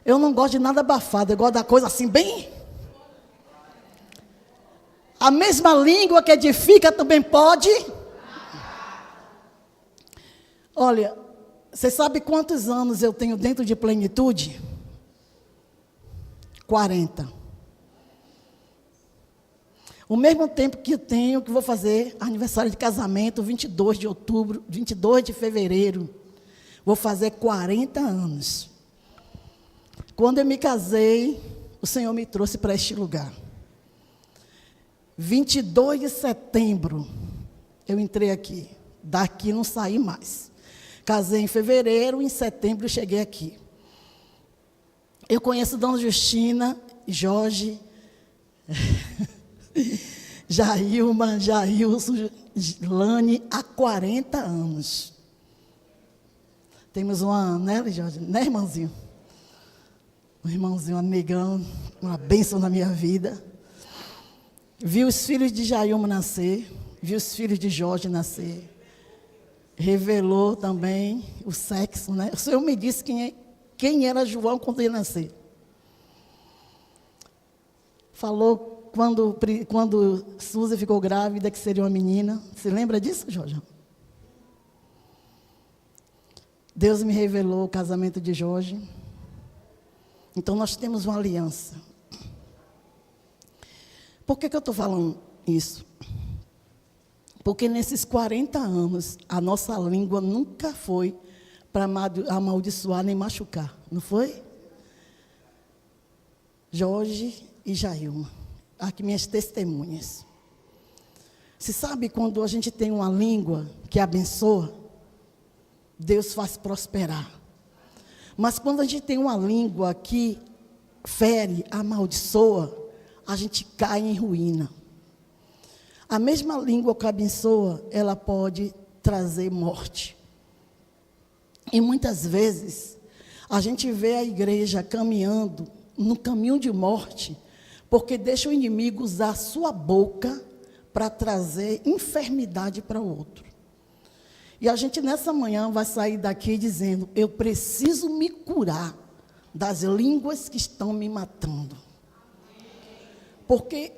Eu não gosto de nada abafado, eu gosto da coisa assim, bem. A mesma língua que edifica também pode. Olha, você sabe quantos anos eu tenho dentro de plenitude? 40. O mesmo tempo que eu tenho, que vou fazer aniversário de casamento, 22 de outubro, 22 de fevereiro. Vou fazer 40 anos. Quando eu me casei, o Senhor me trouxe para este lugar. 22 de setembro, eu entrei aqui. Daqui não saí mais. Casei em fevereiro, em setembro eu cheguei aqui. Eu conheço Dona Justina, Jorge, Jailma, Jailson, Lane, há 40 anos. Temos uma, né, Jorge? Né, irmãozinho? Um irmãozinho, um amigão, uma bênção na minha vida. Vi os filhos de Jailma nascer, vi os filhos de Jorge nascer. Revelou também o sexo, né? O Senhor me disse quem era João quando ia nascer. Falou quando Suzy ficou grávida que seria uma menina. Você lembra disso, Jorge? Deus me revelou o casamento de Jorge. Então, nós temos uma aliança. Por que eu estou falando isso? Porque nesses 40 anos, a nossa língua nunca foi para amaldiçoar nem machucar, não foi? Jorge e Jailma, aqui minhas testemunhas. Você sabe quando a gente tem uma língua que abençoa, Deus faz prosperar. Mas quando a gente tem uma língua que fere, amaldiçoa, a gente cai em ruína. A mesma língua que abençoa, ela pode trazer morte. E muitas vezes, a gente vê a igreja caminhando no caminho de morte, porque deixa o inimigo usar a sua boca para trazer enfermidade para o outro. E a gente nessa manhã vai sair daqui dizendo, eu preciso me curar das línguas que estão me matando. Porque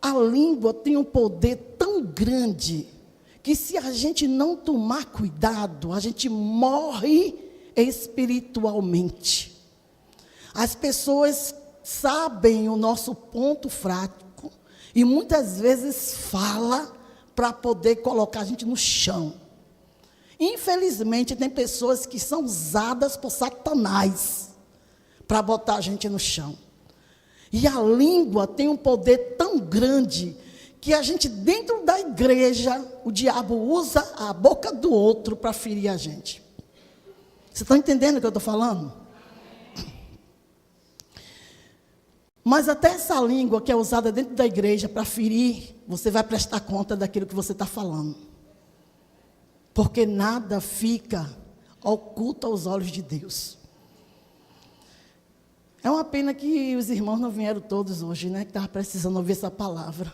a língua tem um poder tão grande, que se a gente não tomar cuidado, a gente morre espiritualmente. As pessoas sabem o nosso ponto fraco, e muitas vezes fala para poder colocar a gente no chão. Infelizmente, tem pessoas que são usadas por Satanás para botar a gente no chão. E a língua tem um poder tão grande que a gente, dentro da igreja, o diabo usa a boca do outro para ferir a gente. Você está entendendo o que eu estou falando? Mas até essa língua que é usada dentro da igreja para ferir, você vai prestar conta daquilo que você está falando. Porque nada fica oculto aos olhos de Deus. É uma pena que os irmãos não vieram todos hoje, né? Que estavam precisando ouvir essa palavra.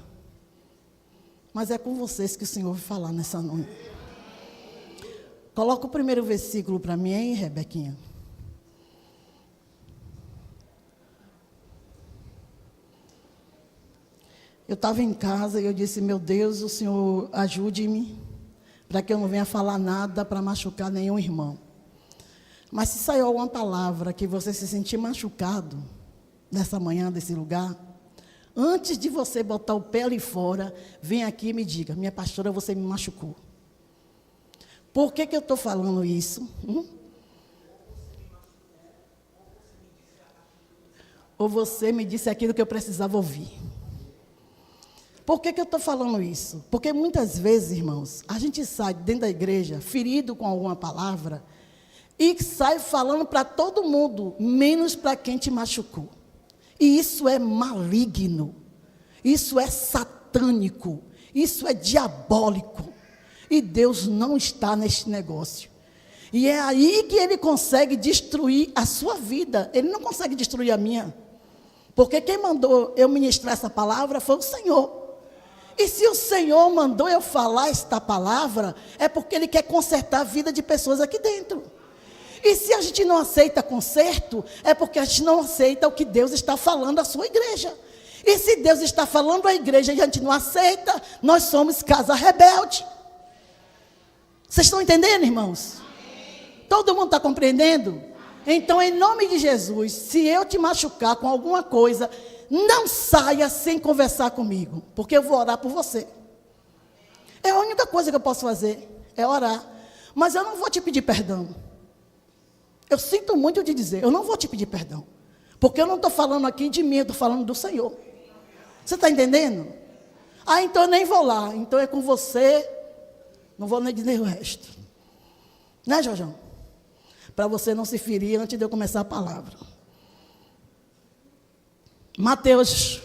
Mas é com vocês que o Senhor vai falar nessa noite. Coloca o primeiro versículo para mim, hein, Rebequinha? Eu estava em casa e eu disse, meu Deus, o Senhor ajude-me, para que eu não venha falar nada para machucar nenhum irmão. Mas se saiu alguma palavra que você se sentir machucado, nessa manhã, desse lugar, antes de você botar o pé ali fora, vem aqui e me diga, minha pastora, você me machucou. Por que eu estou falando isso? Ou você me disse aquilo que eu precisava ouvir. Por que eu estou falando isso? Porque muitas vezes, irmãos, a gente sai dentro da igreja, ferido com alguma palavra, e sai falando para todo mundo, menos para quem te machucou. E isso é maligno, isso é satânico, isso é diabólico. E Deus não está neste negócio. E é aí que Ele consegue destruir a sua vida. Ele não consegue destruir a minha. Porque quem mandou eu ministrar essa palavra foi o Senhor. E se o Senhor mandou eu falar esta palavra, é porque Ele quer consertar a vida de pessoas aqui dentro. E se a gente não aceita conserto, é porque a gente não aceita o que Deus está falando à sua igreja. E se Deus está falando à igreja e a gente não aceita, nós somos casa rebelde. Vocês estão entendendo, irmãos? Todo mundo está compreendendo? Então, em nome de Jesus, se eu te machucar com alguma coisa, não saia sem conversar comigo, porque eu vou orar por você. É a única coisa que eu posso fazer, é orar. Mas eu não vou te pedir perdão. Eu sinto muito de dizer, eu não vou te pedir perdão. Porque eu não estou falando aqui de mim, eu estou falando do Senhor. Você está entendendo? Ah, então eu nem vou lá, então é com você, não vou nem dizer o resto. Né, Jorjão? Para você não se ferir antes de eu começar a palavra. Mateus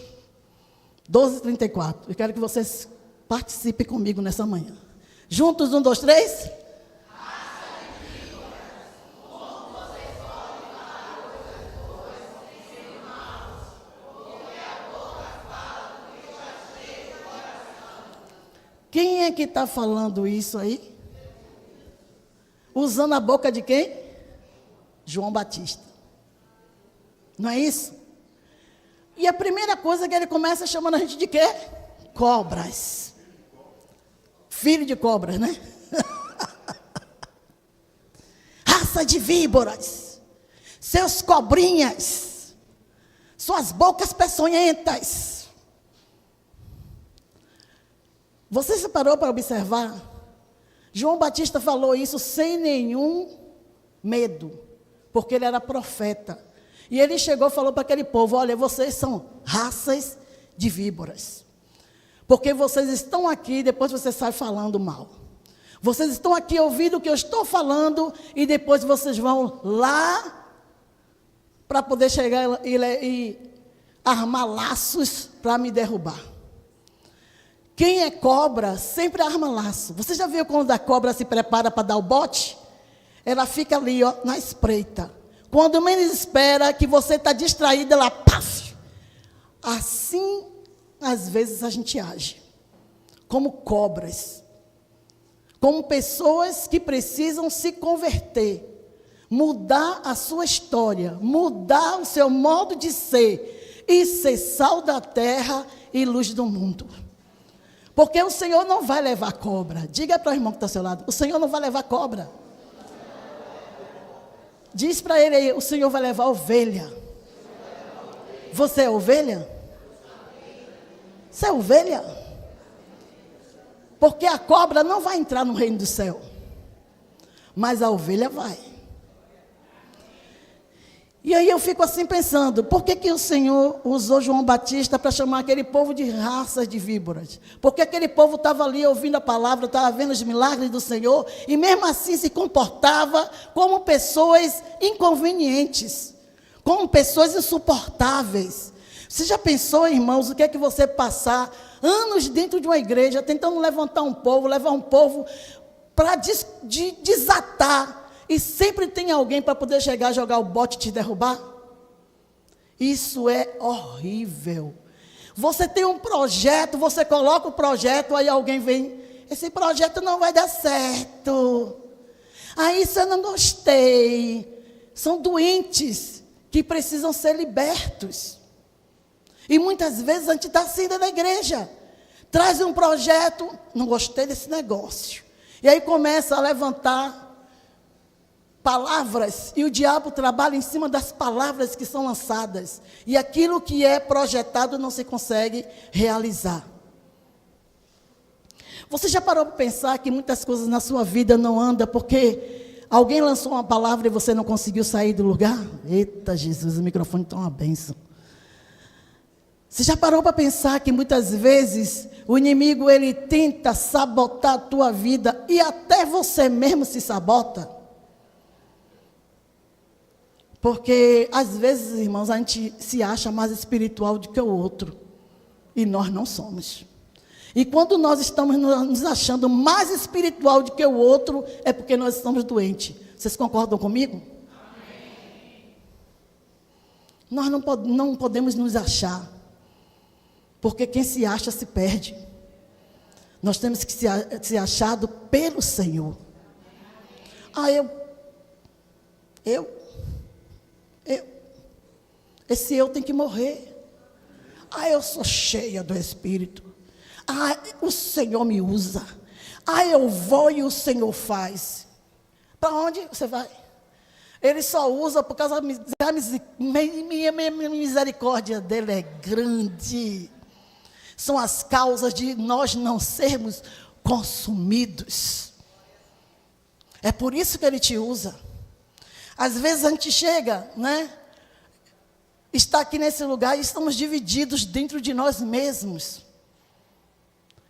12:34. Eu quero que vocês participem comigo nessa manhã. Juntos, 1, 2, 3. Quem é que está falando isso aí? Usando a boca de quem? João Batista. Não é isso? E a primeira coisa que ele começa chamando a gente de quê? Cobras. Filho de cobras, né? Raça de víboras. Seus cobrinhas. Suas bocas peçonhentas. Você se parou para observar? João Batista falou isso sem nenhum medo, porque ele era profeta. E ele chegou e falou para aquele povo: olha, vocês são raças de víboras. Porque vocês estão aqui e depois você sai falando mal. Vocês estão aqui ouvindo o que eu estou falando e depois vocês vão lá para poder chegar e armar laços para me derrubar. Quem é cobra sempre arma laço. Você já viu quando a cobra se prepara para dar o bote? Ela fica ali, ó, na espreita. Quando menos espera, que você está distraído, ela paf. Assim, às vezes, a gente age. Como cobras. Como pessoas que precisam se converter. Mudar a sua história. Mudar o seu modo de ser. E ser sal da terra e luz do mundo. Porque o Senhor não vai levar cobra. Diga para o irmão que está ao seu lado: o Senhor não vai levar cobra. Diz para ele aí: o Senhor vai levar ovelha. Você é ovelha? Você é ovelha? Porque a cobra não vai entrar no reino do céu. Mas a ovelha vai. E aí eu fico assim pensando: por que o Senhor usou João Batista para chamar aquele povo de raças de víboras? Porque aquele povo estava ali ouvindo a palavra, estava vendo os milagres do Senhor, e mesmo assim se comportava como pessoas inconvenientes, como pessoas insuportáveis. Você já pensou, irmãos, o que é que você passar anos dentro de uma igreja, tentando levantar um povo, levar um povo para desatar, e sempre tem alguém para poder chegar, jogar o bote e te derrubar? Isso é horrível. Você tem um projeto, você coloca o projeto, aí alguém vem: esse projeto não vai dar certo. Aí isso eu não gostei. São doentes que precisam ser libertos. E muitas vezes a gente está assim da igreja. Traz um projeto: não gostei desse negócio. E aí começa a levantar palavras, e o diabo trabalha em cima das palavras que são lançadas, e aquilo que é projetado não se consegue realizar. Você já parou para pensar que muitas coisas na sua vida não andam porque alguém lançou uma palavra e você não conseguiu sair do lugar? Eita Jesus, o microfone está uma bênção. Você já parou para pensar que muitas vezes o inimigo ele tenta sabotar a tua vida e até você mesmo se sabota? Porque, às vezes, irmãos, a gente se acha mais espiritual do que o outro. E nós não somos. E quando nós estamos nos achando mais espiritual do que o outro, é porque nós estamos doentes. Vocês concordam comigo? Amém. Nós não podemos nos achar. Porque quem se acha se perde. Nós temos que ser achado pelo Senhor. Eu. Esse eu tem que morrer. Eu sou cheia do Espírito. O Senhor me usa. Eu vou e o Senhor faz. Para onde você vai? Ele só usa por causa da minha misericórdia dele é grande. São as causas de nós não sermos consumidos. É por isso que ele te usa. Às vezes a gente chega, né? Está aqui nesse lugar e estamos divididos dentro de nós mesmos.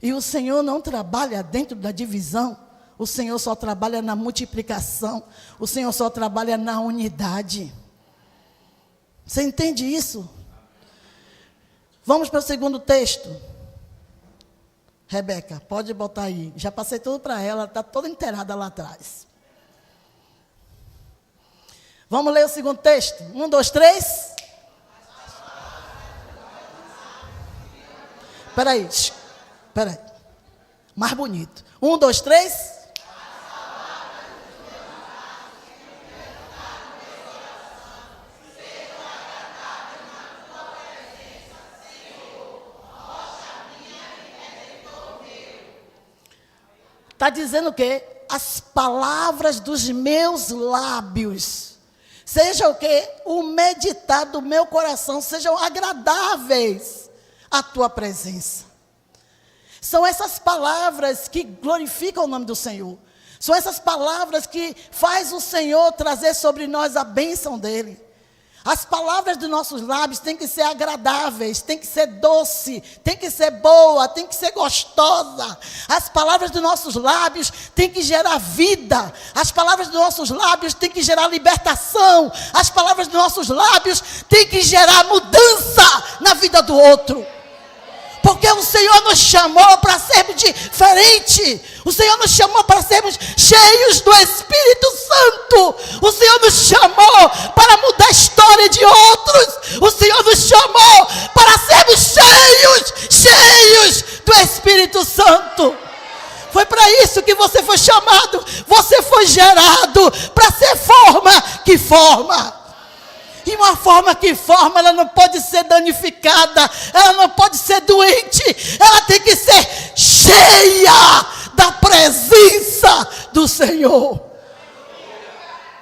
E o Senhor não trabalha dentro da divisão. O Senhor só trabalha na multiplicação. O Senhor só trabalha na unidade. Você entende isso? Vamos para o segundo texto. Rebeca, pode botar aí. Já passei tudo para ela, está toda inteirada lá atrás. Vamos ler o segundo texto. 1, 2, 3. Espera aí. Mais bonito. 1, 2, 3. Está dizendo o quê? As palavras dos meus lábios, seja o quê? O meditar do meu coração, sejam agradáveis à tua presença. São essas palavras que glorificam o nome do Senhor. São essas palavras que faz o Senhor trazer sobre nós a bênção dele. As palavras dos nossos lábios têm que ser agradáveis, têm que ser doce, têm que ser boa, têm que ser gostosa. As palavras dos nossos lábios têm que gerar vida. As palavras dos nossos lábios têm que gerar libertação. As palavras dos nossos lábios têm que gerar mudança na vida do outro. Porque o Senhor nos chamou para sermos diferentes. O Senhor nos chamou para sermos cheios do Espírito Santo. O Senhor nos chamou para mudar a história de outros. O Senhor nos chamou para sermos cheios do Espírito Santo. Foi para isso que você foi chamado. Você foi gerado para ser forma que forma. E uma forma que forma, ela não pode ser danificada, ela não pode ser doente, ela tem que ser cheia da presença do Senhor.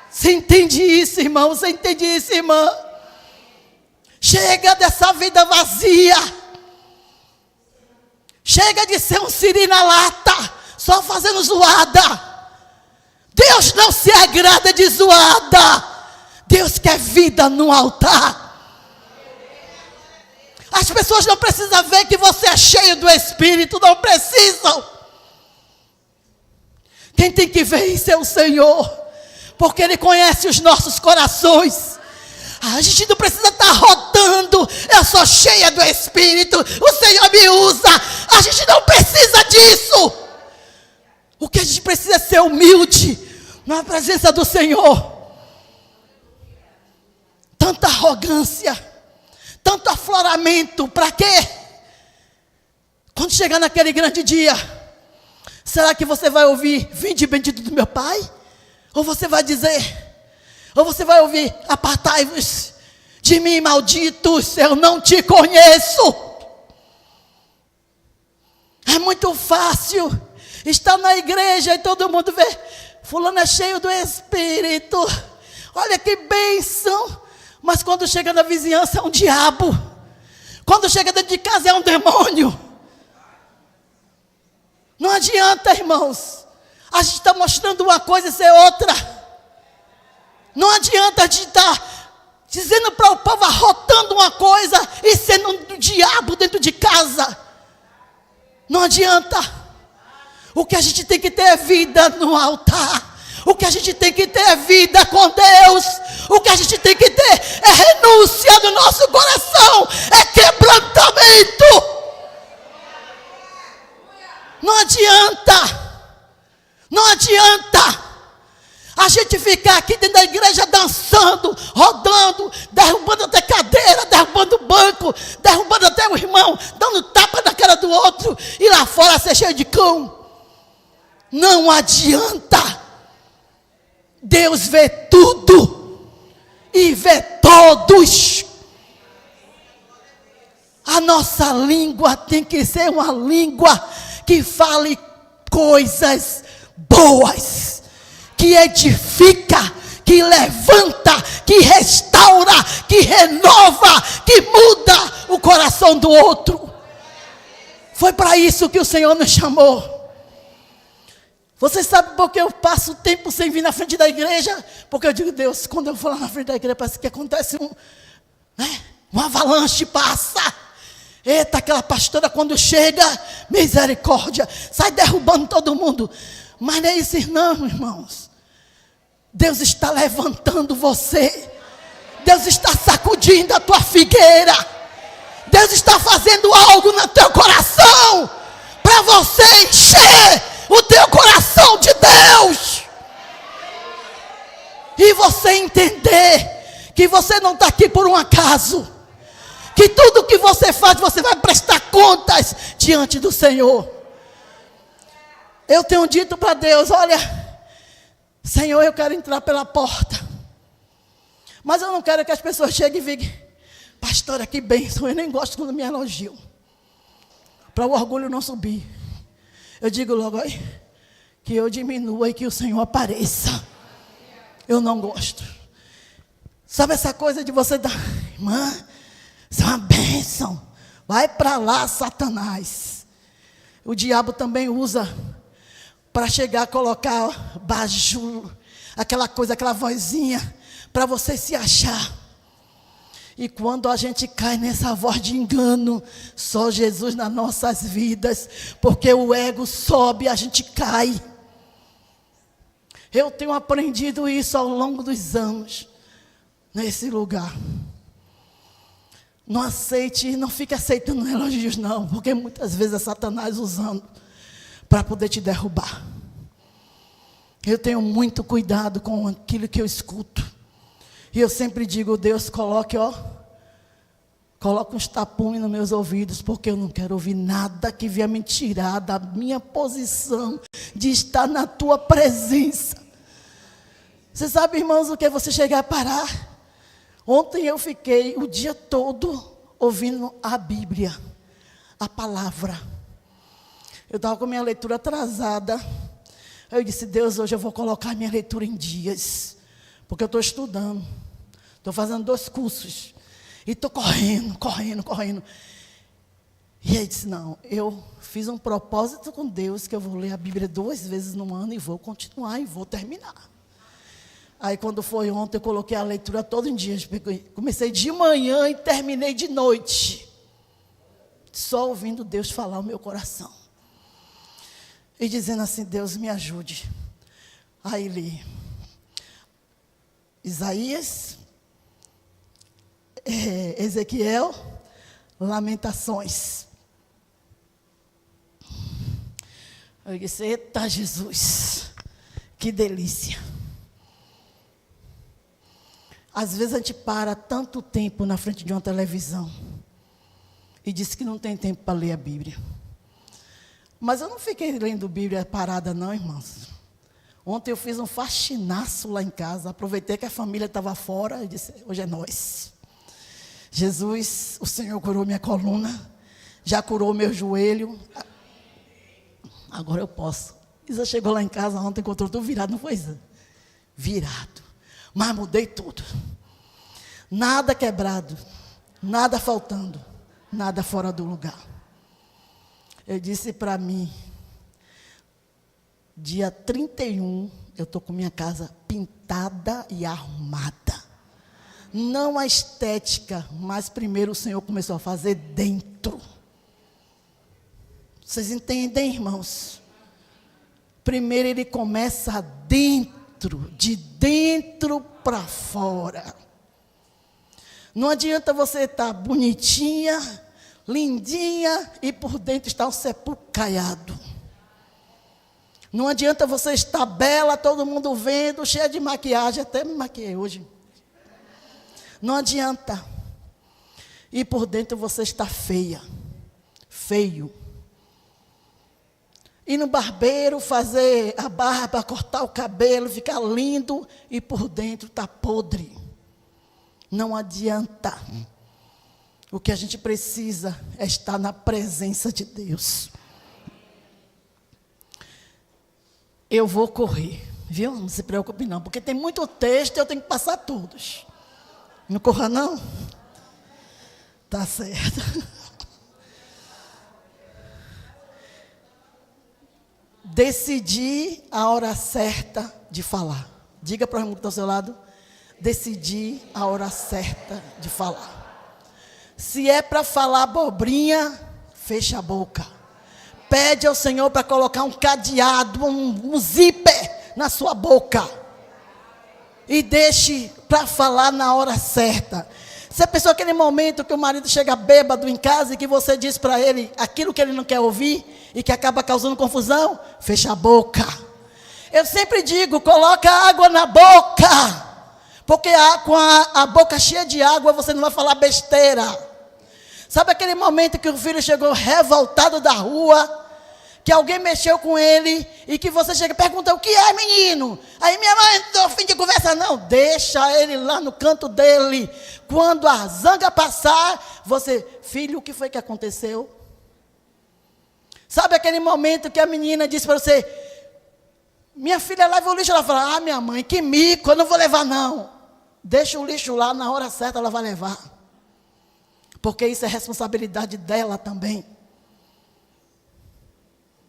Você entende isso, irmão? Você entende isso, irmã? Chega dessa vida vazia. Chega de ser um siri na lata, só fazendo zoada. Deus não se agrada de zoada. Deus quer vida no altar. As pessoas não precisam ver que você é cheio do Espírito, não precisam. Quem tem que ver isso é o Senhor, porque Ele conhece os nossos corações. A gente não precisa estar rodando, eu sou cheia do Espírito, o Senhor me usa. A gente não precisa disso. O que a gente precisa é ser humilde na presença do Senhor. Tanta arrogância, tanto afloramento, para quê? Quando chegar naquele grande dia, será que você vai ouvir, vinde bendito do meu Pai? Ou você vai ouvir, apartai-vos de mim, malditos, eu não te conheço. É muito fácil estar na igreja e todo mundo vê, fulano é cheio do Espírito, olha que bênção. Mas quando chega na vizinhança é um diabo. Quando chega dentro de casa é um demônio. Não adianta, irmãos. A gente está mostrando uma coisa e ser outra. Não adianta a gente estar dizendo para o povo, arrotando uma coisa e sendo um diabo dentro de casa. Não adianta. O que a gente tem que ter é vida no altar. O que a gente tem que ter é vida com Deus. O que a gente tem que ter é renúncia do nosso coração, é quebrantamento. Não adianta a gente ficar aqui dentro da igreja dançando, rodando, derrubando até cadeira, derrubando banco, derrubando até o irmão, dando tapa na cara do outro e lá fora ser cheio de cão. Não adianta. Deus vê tudo. e vê todos. A nossa língua tem que ser uma língua que fale coisas boas, que edifica, que levanta, que restaura, que renova, que muda o coração do outro. Foi para isso que o Senhor nos chamou. Você sabe por que eu passo tempo sem vir na frente da igreja? Porque eu digo, Deus, quando eu vou lá na frente da igreja, parece que acontece uma avalanche passa. Eita, aquela pastora quando chega, misericórdia, sai derrubando todo mundo. Mas não é isso não, irmãos. Deus está levantando você. Deus está sacudindo a tua figueira. Deus está fazendo algo no teu coração, para você encher o teu coração de Deus. E você entender que você não está aqui por um acaso. Que tudo que você faz, você vai prestar contas diante do Senhor. Eu tenho dito para Deus, olha, Senhor, eu quero entrar pela porta. Mas eu não quero que as pessoas cheguem e digam, pastora, que bênção, eu nem gosto quando me elogiam. Para o orgulho não subir. Eu digo logo, que eu diminua e que o Senhor apareça. Eu não gosto. Sabe essa coisa de você dar, irmã, isso é uma bênção. Vai para lá, Satanás. O diabo também usa para chegar a colocar baju, aquela coisa, aquela vozinha, para você se achar. E quando a gente cai nessa voz de engano, só Jesus nas nossas vidas, porque o ego sobe e a gente cai. Eu tenho aprendido isso ao longo dos anos, nesse lugar. Não aceite, não fique aceitando elogios não, porque muitas vezes é Satanás usando para poder te derrubar. Eu tenho muito cuidado com aquilo que eu escuto. E eu sempre digo, Deus, coloque uns tapumes nos meus ouvidos, porque eu não quero ouvir nada que venha me tirar da minha posição de estar na tua presença. Você sabe, irmãos, o que é você chegar a parar? Ontem eu fiquei o dia todo ouvindo a Bíblia, a palavra. Eu estava com minha leitura atrasada. Eu disse, Deus, hoje eu vou colocar minha leitura em dias, porque eu estou estudando. Estou fazendo 2 cursos. E estou correndo. E aí disse, não, eu fiz um propósito com Deus, que eu vou ler a Bíblia 2 vezes no ano e vou continuar e vou terminar. Aí quando foi ontem, eu coloquei a leitura todo em dia. Comecei de manhã e terminei de noite. Só ouvindo Deus falar o meu coração. E dizendo assim, Deus me ajude. Aí li Isaías, Ezequiel, Lamentações. Eu disse, eita Jesus, que delícia. Às vezes a gente para tanto tempo na frente de uma televisão e diz que não tem tempo para ler a Bíblia. Mas eu não fiquei lendo Bíblia parada não, irmãos. Ontem eu fiz um faxinaço lá em casa, aproveitei que a família estava fora e disse, hoje é nós. Jesus, o Senhor curou minha coluna, já curou meu joelho, agora eu posso. Isa chegou lá em casa ontem, encontrou tudo virado, não foi Isa? Virado. Mas mudei tudo. Nada quebrado, nada faltando, nada fora do lugar. Eu disse para mim, dia 31, eu estou com minha casa pintada e arrumada. Não a estética, mas primeiro o Senhor começou a fazer dentro. Vocês entendem, irmãos? Primeiro Ele começa dentro, de dentro para fora. Não adianta você estar bonitinha, lindinha e por dentro estar um sepulcro caiado. Não adianta você estar bela, todo mundo vendo, cheia de maquiagem, até me maquiei hoje. Não adianta. E por dentro você está feia, feio. Ir no barbeiro, fazer a barba, cortar o cabelo, ficar lindo e por dentro está podre. Não adianta. O que a gente precisa é estar na presença de Deus. Eu vou correr, viu? Não se preocupe não, porque tem muito texto e eu tenho que passar todos. Não corra não? Tá certo. Decidi a hora certa de falar. Diga para o irmão que está ao seu lado. Decidi a hora certa de falar. Se é para falar abobrinha, fecha a boca. Pede ao Senhor para colocar um cadeado, um zíper na sua boca. E deixe para falar na hora certa. Você pensou aquele momento que o marido chega bêbado em casa e que você diz para ele aquilo que ele não quer ouvir e que acaba causando confusão? Fecha a boca. Eu sempre digo, coloca água na boca. Porque com a boca cheia de água você não vai falar besteira. Sabe aquele momento que o filho chegou revoltado da rua, que alguém mexeu com ele e que você chega e pergunta, o que é, menino? Aí minha mãe, não estou a fim de conversa não. Deixa ele lá no canto dele. Quando a zanga passar, você, filho, o que foi que aconteceu? Sabe aquele momento que a menina disse para você, minha filha leva o lixo, ela fala, minha mãe, que mico, eu não vou levar não. Deixa o lixo lá, na hora certa ela vai levar. Porque isso é responsabilidade dela também.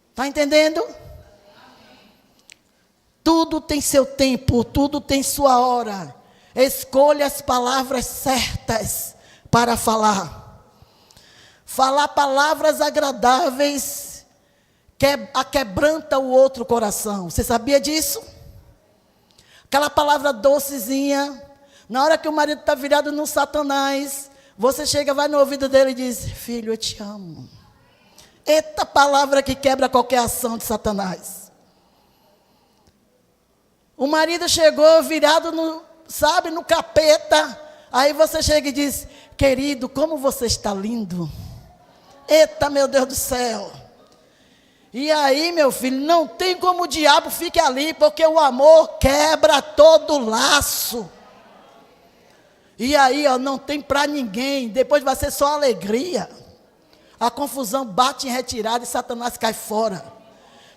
Está entendendo? Tudo tem seu tempo, tudo tem sua hora. Escolha as palavras certas para falar. Falar palavras agradáveis quebranta o outro coração. Você sabia disso? Aquela palavra docezinha. Na hora que o marido está virado no Satanás, você chega, vai no ouvido dele e diz, filho, eu te amo. Eita palavra que quebra qualquer ação de Satanás. O marido chegou virado no capeta. Aí você chega e diz, querido, como você está lindo. Eita, meu Deus do céu. E aí, meu filho, não tem como o diabo fique ali, porque o amor quebra todo laço. E aí, não tem para ninguém, depois vai ser só alegria. A confusão bate em retirada e Satanás cai fora.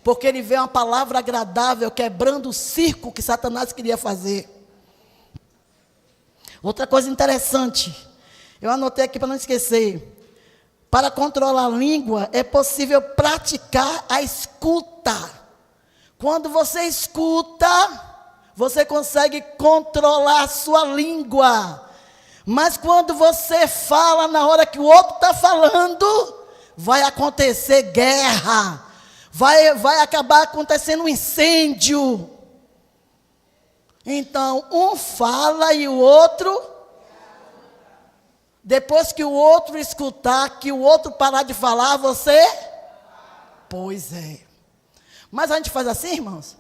Porque ele vê uma palavra agradável, quebrando o circo que Satanás queria fazer. Outra coisa interessante, eu anotei aqui para não esquecer. Para controlar a língua, é possível praticar a escuta. Quando você escuta, você consegue controlar a sua língua. Mas quando você fala na hora que o outro está falando, vai acontecer guerra. Vai acabar acontecendo um incêndio. Então, um fala e o outro... Depois que o outro escutar, que o outro parar de falar, você... Pois é. Mas a gente faz assim, irmãos?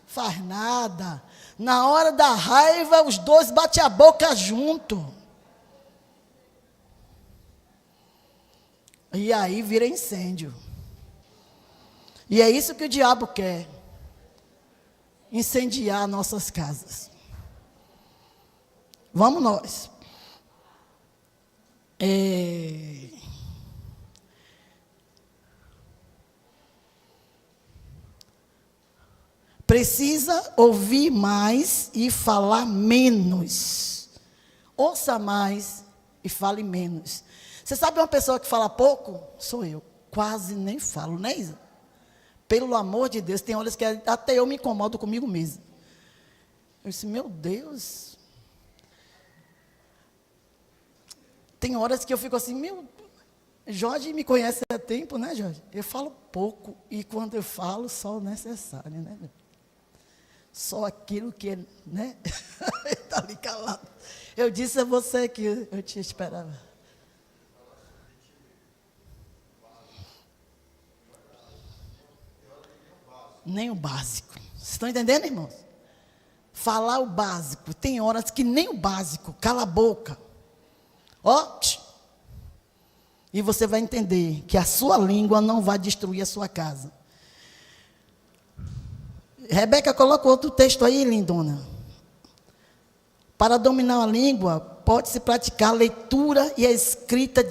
Faz nada. Na hora da raiva, os dois batem a boca junto. E aí vira incêndio. E é isso que o diabo quer. Incendiar nossas casas. Vamos nós. Precisa ouvir mais e falar menos. Ouça mais e fale menos. Você sabe uma pessoa que fala pouco? Sou eu. Quase nem falo, né, Isa? Pelo amor de Deus, tem horas que até eu me incomodo comigo mesmo. Eu disse, meu Deus. Tem horas que eu fico assim, Jorge me conhece há tempo, né, Jorge? Eu falo pouco e quando eu falo, só o necessário, né? Só aquilo que é, né? Ele está ali calado. Eu disse a você que eu te esperava. Nem o básico. Vocês estão entendendo, irmãos? Falar o básico. Tem horas que nem o básico. Cala a boca. Ó. E você vai entender que a sua língua não vai destruir a sua casa. Rebeca, coloca outro texto aí, lindona. Para dominar a língua, pode-se praticar a leitura e a escrita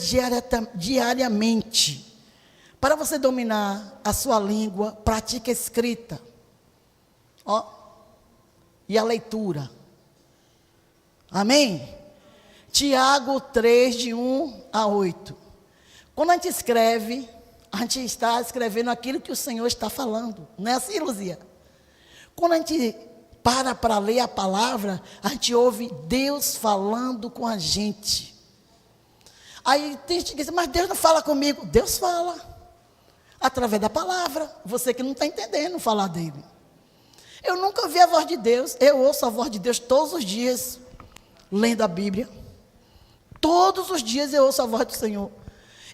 diariamente. Para você dominar a sua língua, pratique a escrita. E a leitura. Amém? Tiago 3, de 1 a 8. Quando a gente escreve, a gente está escrevendo aquilo que o Senhor está falando. Não é assim, Luzia? Quando a gente para ler a palavra, a gente ouve Deus falando com a gente. Aí tem gente que diz, mas Deus não fala comigo. Deus fala. Através da palavra. Você que não está entendendo falar dele. Eu nunca ouvi a voz de Deus. Eu ouço a voz de Deus todos os dias, lendo a Bíblia. Todos os dias eu ouço a voz do Senhor.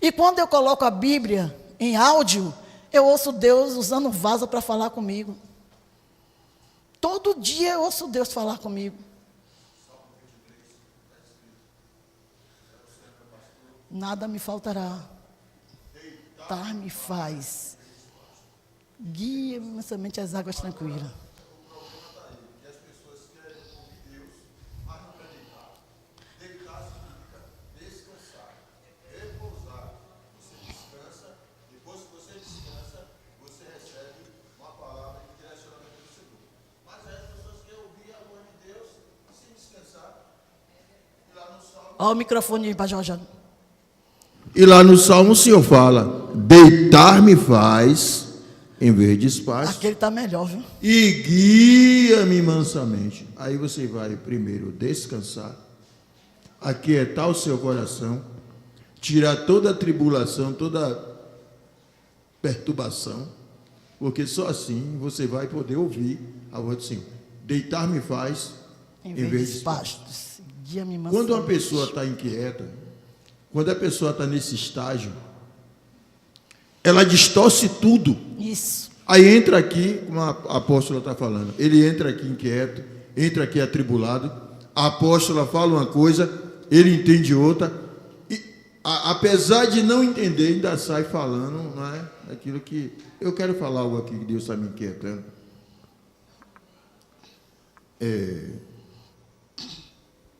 E quando eu coloco a Bíblia em áudio, eu ouço Deus usando um vaso para falar comigo. Todo dia eu ouço Deus falar comigo. Nada me faltará. Deitar-me faz. Guia-me mansamente às águas tranquilas. Olha o microfone para Jorge. E lá no Salmo o Senhor fala, deitar-me faz em verdes pastos. Aquele está melhor, viu? E guia-me mansamente. Aí você vai primeiro descansar, aquietar o seu coração, tirar toda a tribulação, toda a perturbação, porque só assim você vai poder ouvir a voz do Senhor. Deitar-me faz em verdes pastos. Quando uma pessoa está inquieta, quando a pessoa está nesse estágio, ela distorce tudo. Isso. Aí entra aqui, como a apóstola está falando, ele entra aqui inquieto, entra aqui atribulado, a apóstola fala uma coisa, ele entende outra, e apesar de não entender, ainda sai falando, não é? Aquilo que eu quero falar algo aqui que Deus está me inquietando.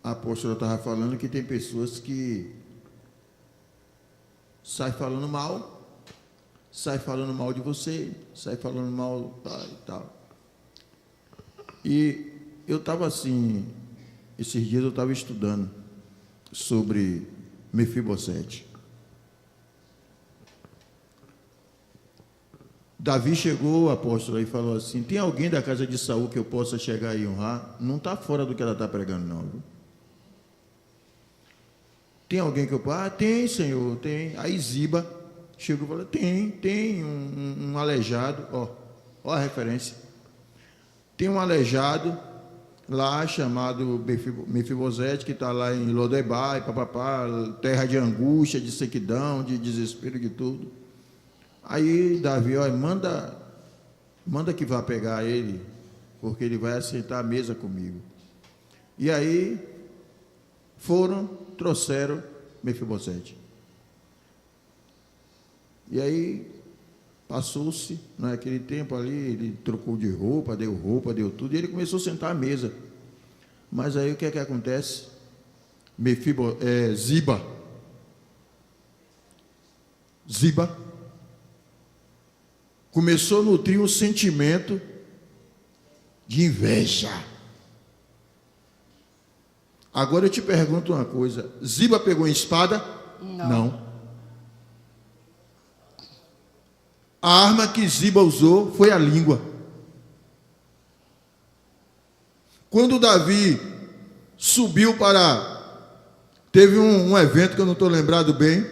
A apóstola estava falando que tem pessoas que saem falando mal de você, saem falando mal e tal. E eu estava assim, esses dias eu estava estudando sobre Mefibosete. Davi chegou, apóstolo, e falou assim, tem alguém da casa de Saul que eu possa chegar e honrar? Não está fora do que ela está pregando, não, viu? Tem alguém que eu posso? Tem, Senhor, tem. Aí Ziba chegou e falou, tem um aleijado, ó a referência. Tem um aleijado lá chamado Mefibosete, que está lá em Lodebar, terra de angústia, de sequidão, de desespero, de tudo. Aí Davi, manda que vá pegar ele, porque ele vai assentar à mesa comigo. E aí trouxeram Mefibosete. E aí passou-se, naquele tempo ali, ele trocou de roupa, deu tudo, e ele começou a sentar à mesa. Mas aí o que é que acontece? Ziba começou a nutrir um sentimento de inveja. Agora eu te pergunto uma coisa, Ziba pegou em espada? Não. A arma que Ziba usou foi a língua. Quando Davi subiu teve um evento que eu não estou lembrado bem,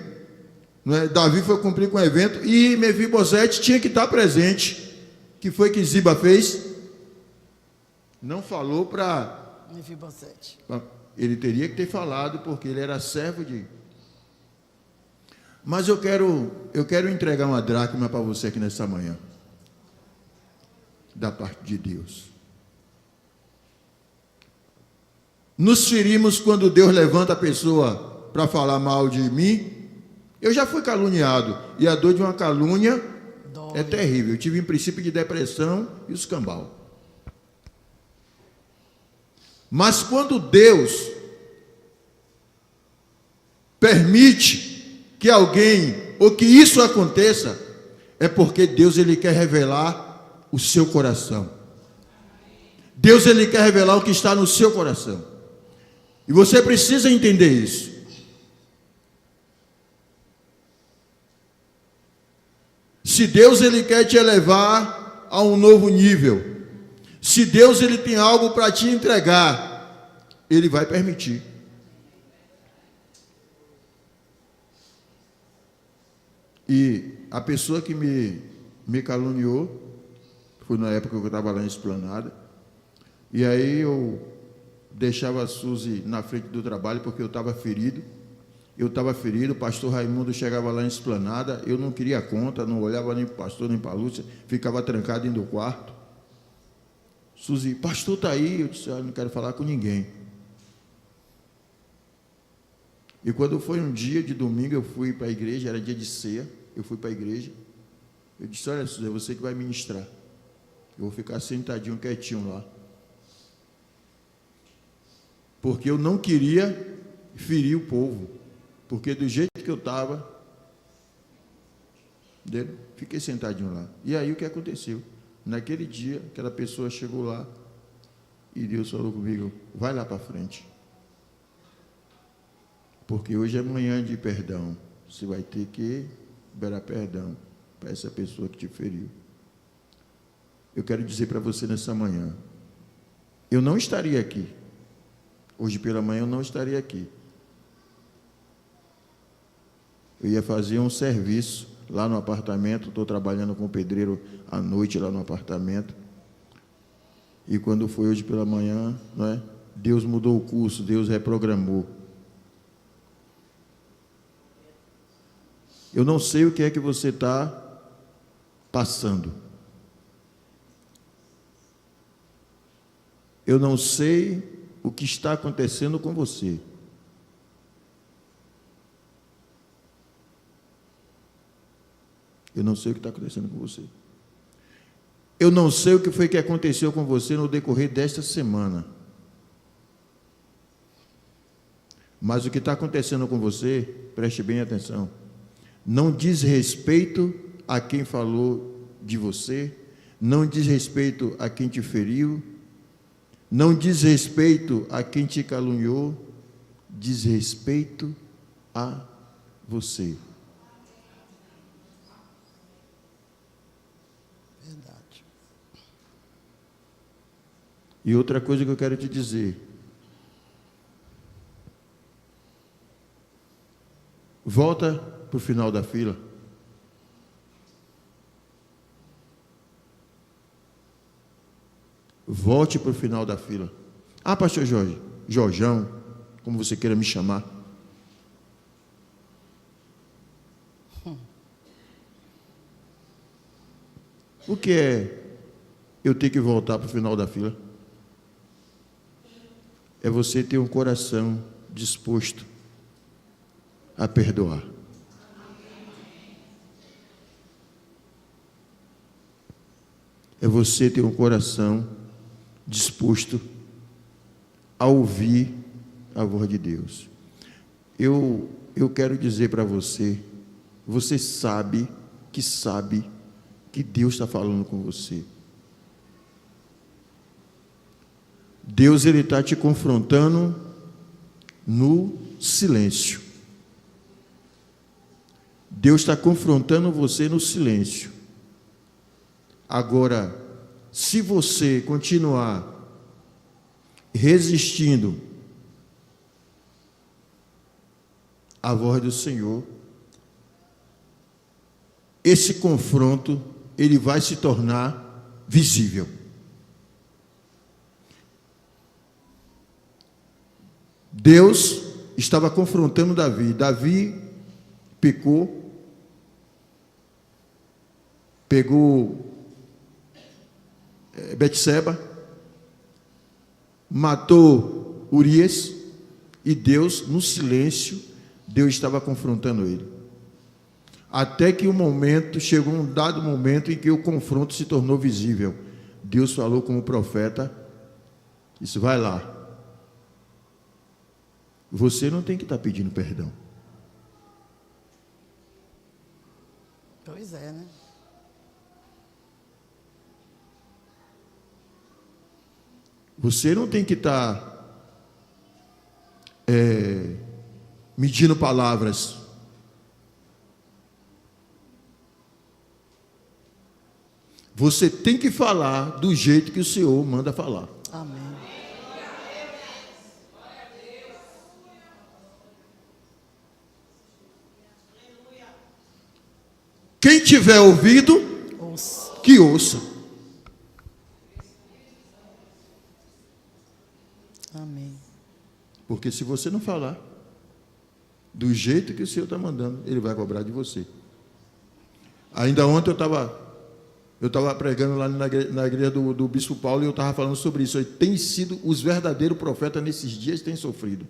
não é? Davi foi cumprir com o evento e Mefibosete tinha que estar presente. O que foi que Ziba fez? Não falou para Mefibosete. Ele teria que ter falado, porque ele era servo de... Mas eu quero entregar uma dracma para você aqui nessa manhã, da parte de Deus. Nos ferimos quando Deus levanta a pessoa para falar mal de mim. Eu já fui caluniado, e a dor de uma calúnia é terrível. Eu tive um princípio de depressão e os cambal. Mas quando Deus permite que alguém ou que isso aconteça, é porque Deus ele quer revelar o seu coração. Deus ele quer revelar o que está no seu coração. E você precisa entender isso. Se Deus ele quer te elevar a um novo nível, se Deus ele tem algo para te entregar, ele vai permitir. E a pessoa que me caluniou, foi na época que eu estava lá em Esplanada, e aí eu deixava a Suzy na frente do trabalho porque eu estava ferido. O pastor Raimundo chegava lá em Esplanada, eu não queria conta, não olhava nem para o pastor nem para a Lúcia, ficava trancado dentro do quarto. Suzy, pastor está aí, eu disse, não quero falar com ninguém. E quando foi um dia de domingo, eu fui para a igreja, era dia de ceia, eu fui para a igreja, eu disse, olha Suzy, é você que vai ministrar, eu vou ficar sentadinho, quietinho lá. Porque eu não queria ferir o povo, porque do jeito que eu estava, fiquei sentadinho lá. E aí o que aconteceu? Naquele dia, aquela pessoa chegou lá e Deus falou comigo, vai lá para frente, porque hoje é manhã de perdão, você vai ter que liberar perdão para essa pessoa que te feriu. Eu quero dizer para você nessa manhã, eu não estaria aqui. Hoje pela manhã eu não estaria aqui. Eu ia fazer um serviço lá no apartamento, estou trabalhando com o pedreiro à noite lá no apartamento. E quando foi hoje pela manhã, não é? Deus mudou o curso, Deus reprogramou. Eu não sei o que é que você está passando. Eu não sei o que está acontecendo com você. Eu não sei o que está acontecendo com você. Eu não sei o que foi que aconteceu com você no decorrer desta semana. Mas o que está acontecendo com você, preste bem atenção, não diz respeito a quem falou de você, não diz respeito a quem te feriu, não diz respeito a quem te caluniou, diz respeito a você. Verdade. E outra coisa que eu quero te dizer, volta para o final da fila. Volte para o final da fila. Ah, pastor Jorge, Jorjão, como você queira me chamar. O que é eu ter que voltar para o final da fila? É você ter um coração disposto a perdoar. É você ter um coração disposto a ouvir a voz de Deus. Eu quero dizer para você, você sabe que Deus está falando com você. Deus ele está te confrontando no silêncio. Deus está confrontando você no silêncio. Agora, se você continuar resistindo à voz do Senhor, esse confronto ele vai se tornar visível. Deus estava confrontando Davi. Davi pecou, pegou Betseba, matou Urias, e Deus, no silêncio, Deus estava confrontando ele. Até que chegou um dado momento em que o confronto se tornou visível. Deus falou com o profeta, disse, vai lá. Você não tem que estar pedindo perdão. Pois é, né? Você não tem que estar medindo palavras. Você tem que falar do jeito que o Senhor manda falar. Amém. Quem tiver ouvido, Ouça. que ouça. Amém. Porque se você não falar do jeito que o Senhor está mandando, Ele vai cobrar de você. Ainda ontem eu estava pregando lá na igreja do Bispo Paulo e eu estava falando sobre isso. Tem sido os verdadeiros profetas nesses dias têm sofrido.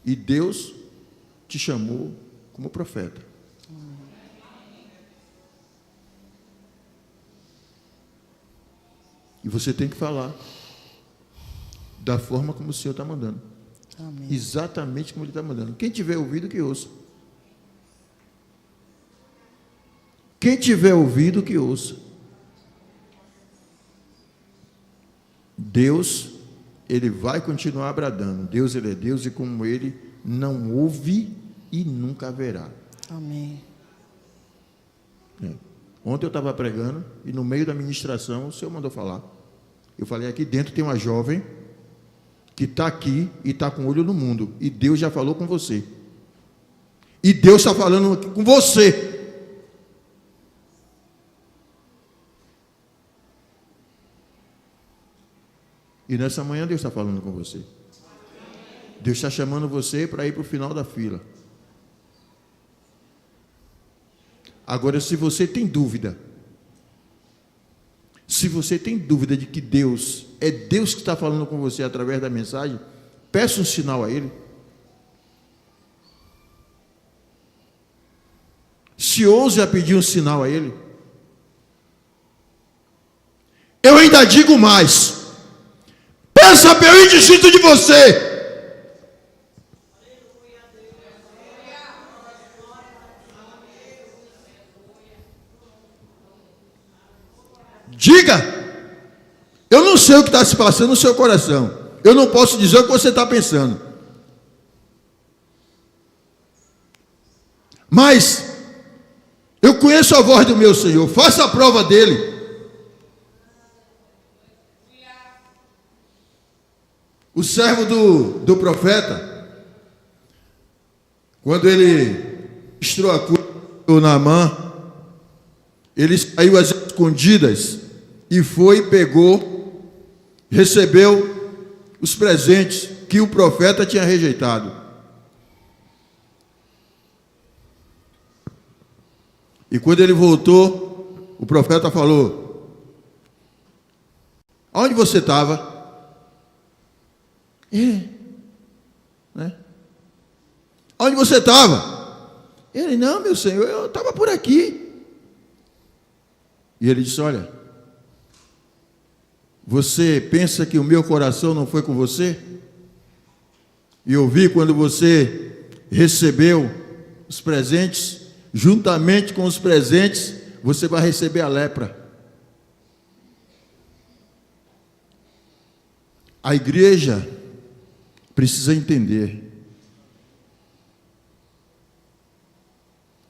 E Deus te chamou como profeta. E você tem que falar da forma como o Senhor está mandando. Amém. Exatamente como Ele está mandando. Quem tiver ouvido, que ouça. Quem tiver ouvido, que ouça. Deus, Ele vai continuar bradando. Deus, Ele é Deus e como Ele não houve e nunca haverá. Amém. Ontem eu estava pregando e no meio da ministração o Senhor mandou falar. Eu falei, aqui dentro tem uma jovem que está aqui e está com o olho no mundo. E Deus já falou com você. E Deus está falando aqui com você. E nessa manhã Deus está falando com você. Deus está chamando você para ir para o final da fila. Agora, se você tem dúvida, de que Deus é Deus que está falando com você através da mensagem, peça um sinal a Ele. Se ouse a pedir um sinal a Ele. Eu ainda digo mais. Peça pelo indistinto de você. Diga, eu não sei o que está se passando no seu coração. Eu não posso dizer o que você está pensando. Mas, eu conheço a voz do meu Senhor. Faça a prova dele. O servo do profeta, quando ele mostrou a cura do Naamã, ele saiu às escondidas e foi, pegou, recebeu os presentes que o profeta tinha rejeitado. E quando ele voltou, o profeta falou: aonde você estava? Né? Onde você estava? Ele, não, meu senhor, eu estava por aqui. E ele disse: olha, você pensa que o meu coração não foi com você? E eu vi quando você recebeu os presentes, juntamente com os presentes, você vai receber a lepra. A igreja precisa entender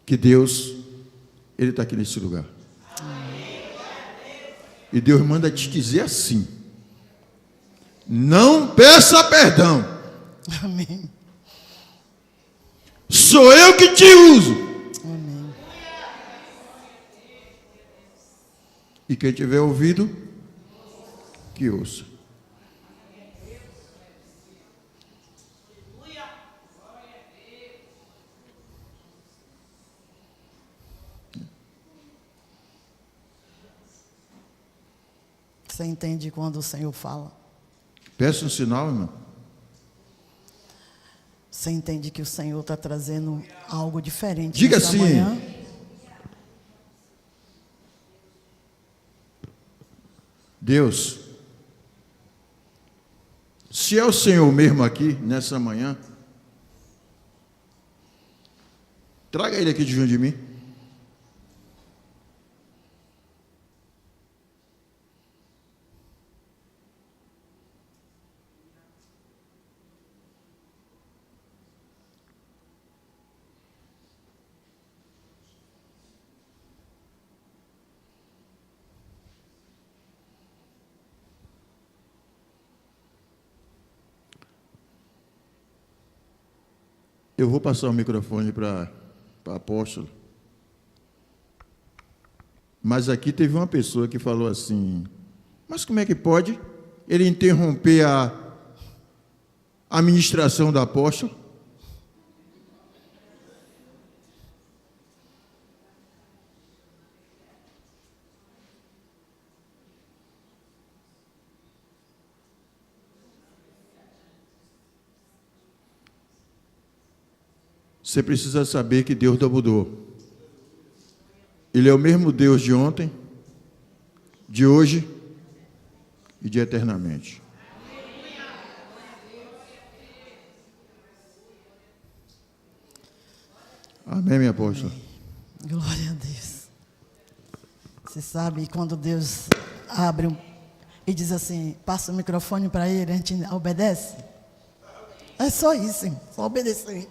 que Deus, Ele está aqui nesse lugar. E Deus manda te dizer assim: não peça perdão. Amém. Sou eu que te uso. Amém. E quem tiver ouvido, que ouça. Você entende quando o Senhor fala? Peça um sinal, irmão. Você entende que o Senhor está trazendo algo diferente? Diga nessa assim. manhã? Deus, se é o Senhor mesmo aqui, nessa manhã, traga ele aqui diante de mim. Eu vou passar o microfone para a apóstola. Mas aqui teve uma pessoa que falou assim, mas como é que pode ele interromper a ministração da apóstola? Você precisa saber que Deus não mudou. Ele é o mesmo Deus de ontem, de hoje e de eternamente. Amém, minha apóstola? Glória a Deus. Você sabe, quando Deus abre e diz assim, passa o microfone para ele, a gente obedece? É só isso, hein? Só obedecer.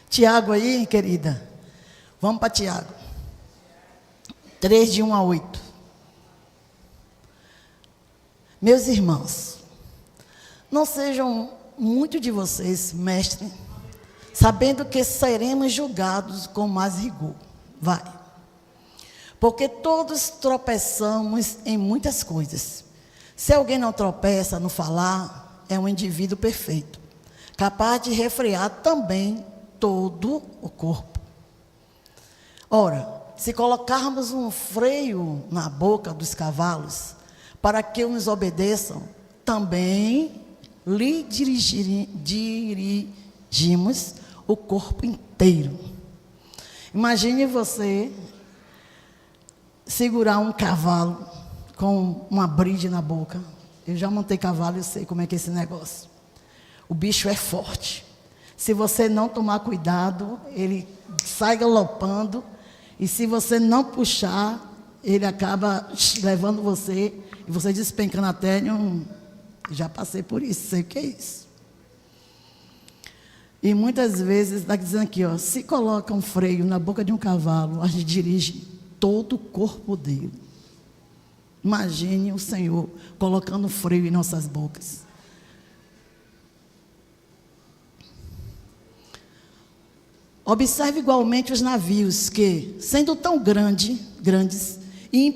Tiago aí, querida. Vamos para Tiago. 3, de 1 a 8. Meus irmãos, não sejam muito de vocês, mestre, sabendo que seremos julgados com mais rigor. Vai. Porque todos tropeçamos em muitas coisas. Se alguém não tropeça no falar, é um indivíduo perfeito, capaz de refrear também todo o corpo. Ora, se colocarmos um freio na boca dos cavalos, para que nos obedeçam, também lhe dirigimos o corpo inteiro. Imagine você segurar um cavalo com uma bride na boca. Eu já montei cavalo, eu sei como é que é esse negócio. O bicho é forte. Se você não tomar cuidado, ele sai galopando. E se você não puxar, ele acaba levando você. E você despenca na terra. Já passei por isso, sei o que é isso. E muitas vezes, está dizendo aqui, ó, se coloca um freio na boca de um cavalo, a gente dirige todo o corpo dele. Imagine o Senhor colocando freio em nossas bocas. Observe igualmente os navios que, sendo tão grandes e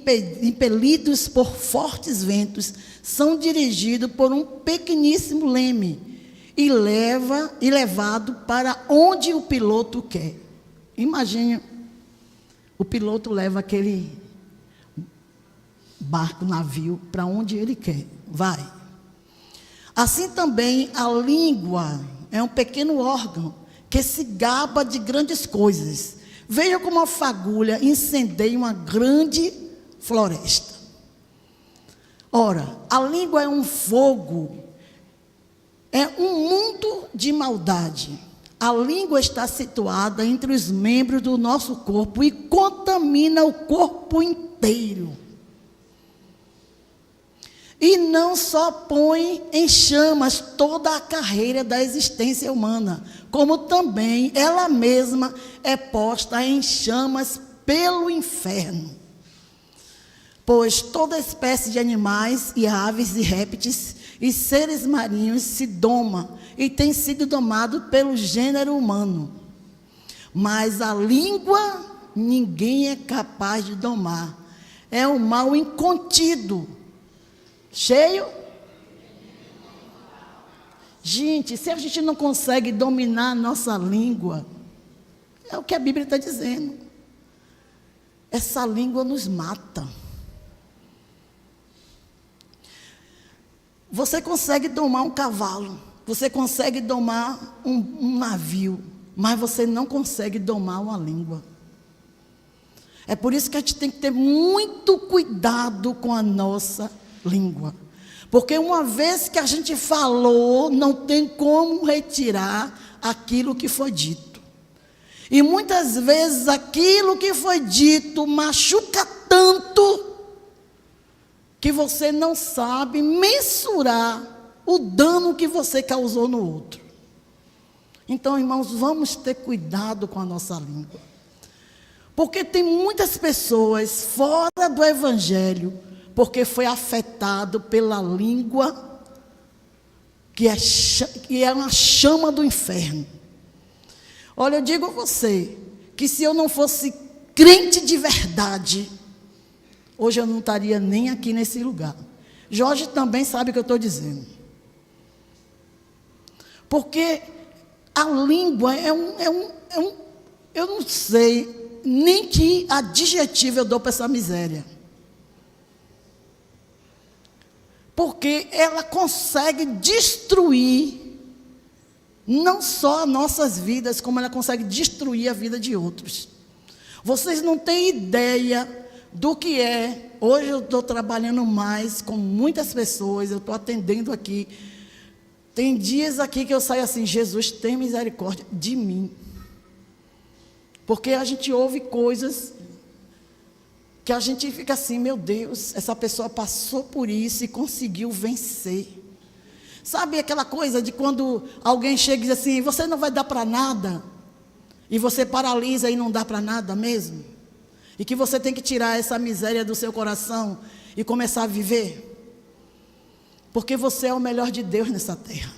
impelidos por fortes ventos, são dirigidos por um pequeníssimo leme e levado para onde o piloto quer. Imagine, o piloto leva aquele barco, navio, para onde ele quer. Vai. Assim também a língua é um pequeno órgão que se gaba de grandes coisas. Veja como a fagulha incendeia uma grande floresta. Ora, a língua é um fogo, é um mundo de maldade. A língua está situada entre os membros do nosso corpo e contamina o corpo inteiro. E não só põe em chamas toda a carreira da existência humana, como também ela mesma é posta em chamas pelo inferno. Pois toda espécie de animais e aves e répteis e seres marinhos se doma e tem sido domado pelo gênero humano. Mas a língua ninguém é capaz de domar. É um mal incontido, cheio. Gente, se a gente não consegue dominar a nossa língua, é o que a Bíblia está dizendo. Essa língua nos mata. Você consegue domar um cavalo, você consegue domar um navio, mas você não consegue domar uma língua. É por isso que a gente tem que ter muito cuidado com a nossa língua. Porque uma vez que a gente falou, não tem como retirar aquilo que foi dito. E muitas vezes aquilo que foi dito machuca tanto que você não sabe mensurar o dano que você causou no outro. Então, irmãos, vamos ter cuidado com a nossa língua. Porque tem muitas pessoas fora do Evangelho, porque foi afetado pela língua, que é uma chama do inferno. Olha, eu digo a você, que se eu não fosse crente de verdade, hoje eu não estaria nem aqui nesse lugar. Jorge também sabe o que eu estou dizendo. Porque a língua eu não sei nem que adjetivo eu dou para essa miséria. Porque ela consegue destruir não só as nossas vidas, como ela consegue destruir a vida de outros. Vocês não têm ideia do que é. Hoje eu estou trabalhando mais com muitas pessoas, eu estou atendendo aqui. Tem dias aqui que eu saio assim, Jesus, tem misericórdia de mim. Porque a gente ouve coisas que a gente fica assim, meu Deus, essa pessoa passou por isso e conseguiu vencer. Sabe aquela coisa de quando alguém chega e diz assim, você não vai dar para nada, e você paralisa e não dá para nada mesmo? E que você tem que tirar essa miséria do seu coração e começar a viver? Porque você é o melhor de Deus nessa terra.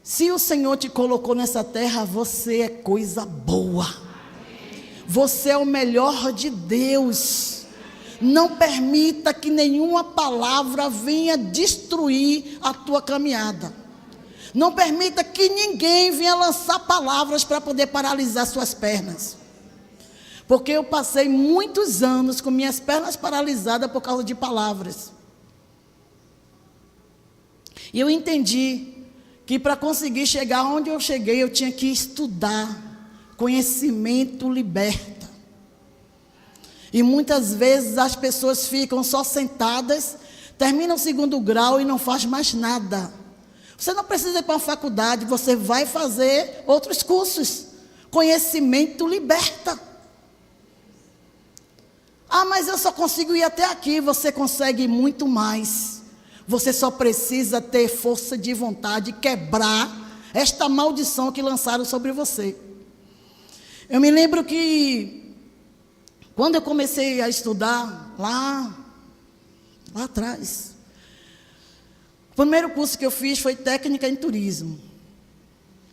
Se o Senhor te colocou nessa terra, você é coisa boa. Você é o melhor de Deus. Não permita que nenhuma palavra venha destruir a tua caminhada. Não permita que ninguém venha lançar palavras para poder paralisar suas pernas. Porque eu passei muitos anos com minhas pernas paralisadas por causa de palavras. E eu entendi que para conseguir chegar onde eu cheguei, eu tinha que estudar. Conhecimento liberta. E muitas vezes as pessoas ficam só sentadas, terminam o 2º grau e não faz mais nada. Você não precisa ir para uma faculdade, você vai fazer outros cursos. Conhecimento liberta. Ah, mas eu só consigo ir até aqui. Você consegue muito mais. Você só precisa ter força de vontade, quebrar esta maldição que lançaram sobre você. Eu me lembro que quando eu comecei a estudar, lá atrás, o primeiro curso que eu fiz foi técnica em turismo.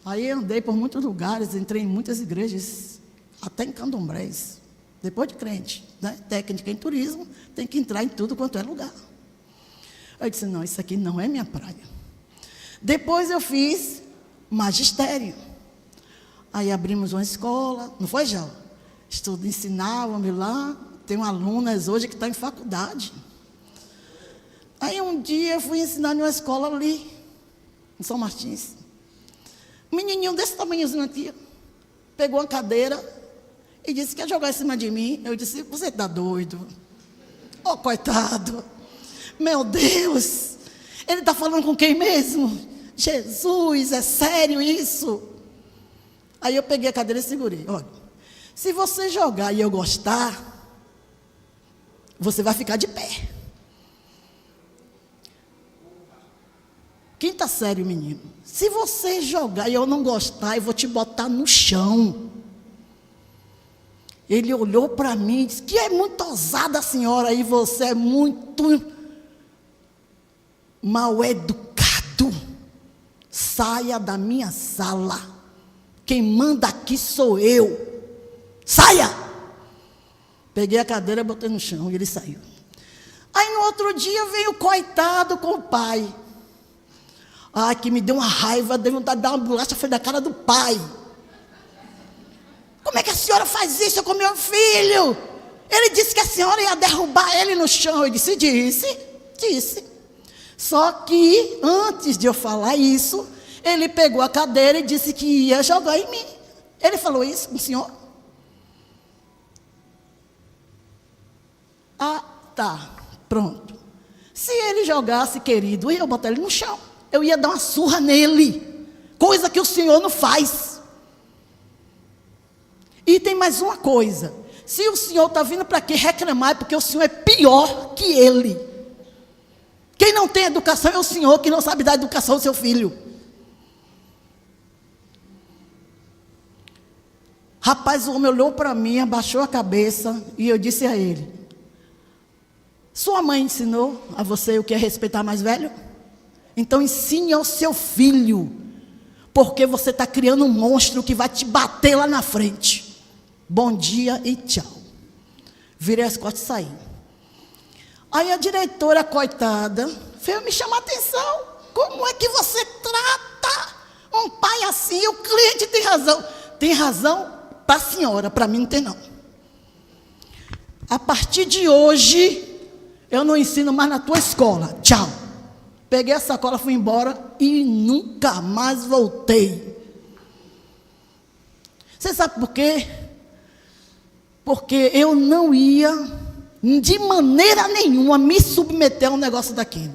Aí eu andei por muitos lugares, entrei em muitas igrejas, até em candomblés, depois de crente, né? Técnica em turismo, tem que entrar em tudo quanto é lugar. Eu disse, não, isso aqui não é minha praia. Depois eu fiz magistério. Aí abrimos uma escola, não foi, João? Ensinávamos lá, tem alunas hoje que está em faculdade. Aí um dia eu fui ensinar em uma escola ali, em São Martins. Um menininho desse tamanhozinho aqui, pegou uma cadeira e disse que ia jogar em cima de mim. Eu disse, você está doido? Oh, coitado. Meu Deus, ele está falando com quem mesmo? Jesus, é sério isso? Aí eu peguei a cadeira e segurei. Olha, se você jogar e eu gostar, você vai ficar de pé. Quinta série, menino. Se você jogar e eu não gostar, eu vou te botar no chão. Ele olhou para mim e disse, que é muito ousada a senhora, e você é muito mal educado. Saia da minha sala. Quem manda aqui sou eu. Saia! Peguei a cadeira, botei no chão e ele saiu. Aí no outro dia veio o coitado com o pai. Ai, que me deu uma raiva, deu vontade de dar uma bolacha, foi da cara do pai. Como é que a senhora faz isso com meu filho? Ele disse que a senhora ia derrubar ele no chão. Eu disse, disse. Só que antes de eu falar isso, ele pegou a cadeira e disse que ia jogar em mim. Ele falou isso com o senhor? Ah, tá, pronto. Se ele jogasse, querido, eu ia botar ele no chão. Eu ia dar uma surra nele. Coisa que o senhor não faz. E tem mais uma coisa. Se o senhor está vindo para aqui reclamar, é porque o senhor é pior que ele. Quem não tem educação é o senhor que não sabe dar educação ao seu filho. Rapaz, o homem olhou para mim, abaixou a cabeça e eu disse a ele, sua mãe ensinou a você o que é respeitar mais velho? Então ensine ao seu filho, porque você está criando um monstro que vai te bater lá na frente. Bom dia e tchau. Virei as costas e saí. Aí a diretora, coitada, veio me chamar a atenção. Como é que você trata um pai assim? O cliente tem razão. Tem razão para a senhora, para mim não tem não. A partir de hoje, eu não ensino mais na tua escola. Tchau. Peguei a sacola, fui embora e nunca mais voltei. Você sabe por quê? Porque eu não ia, de maneira nenhuma, me submeter a um negócio daquele.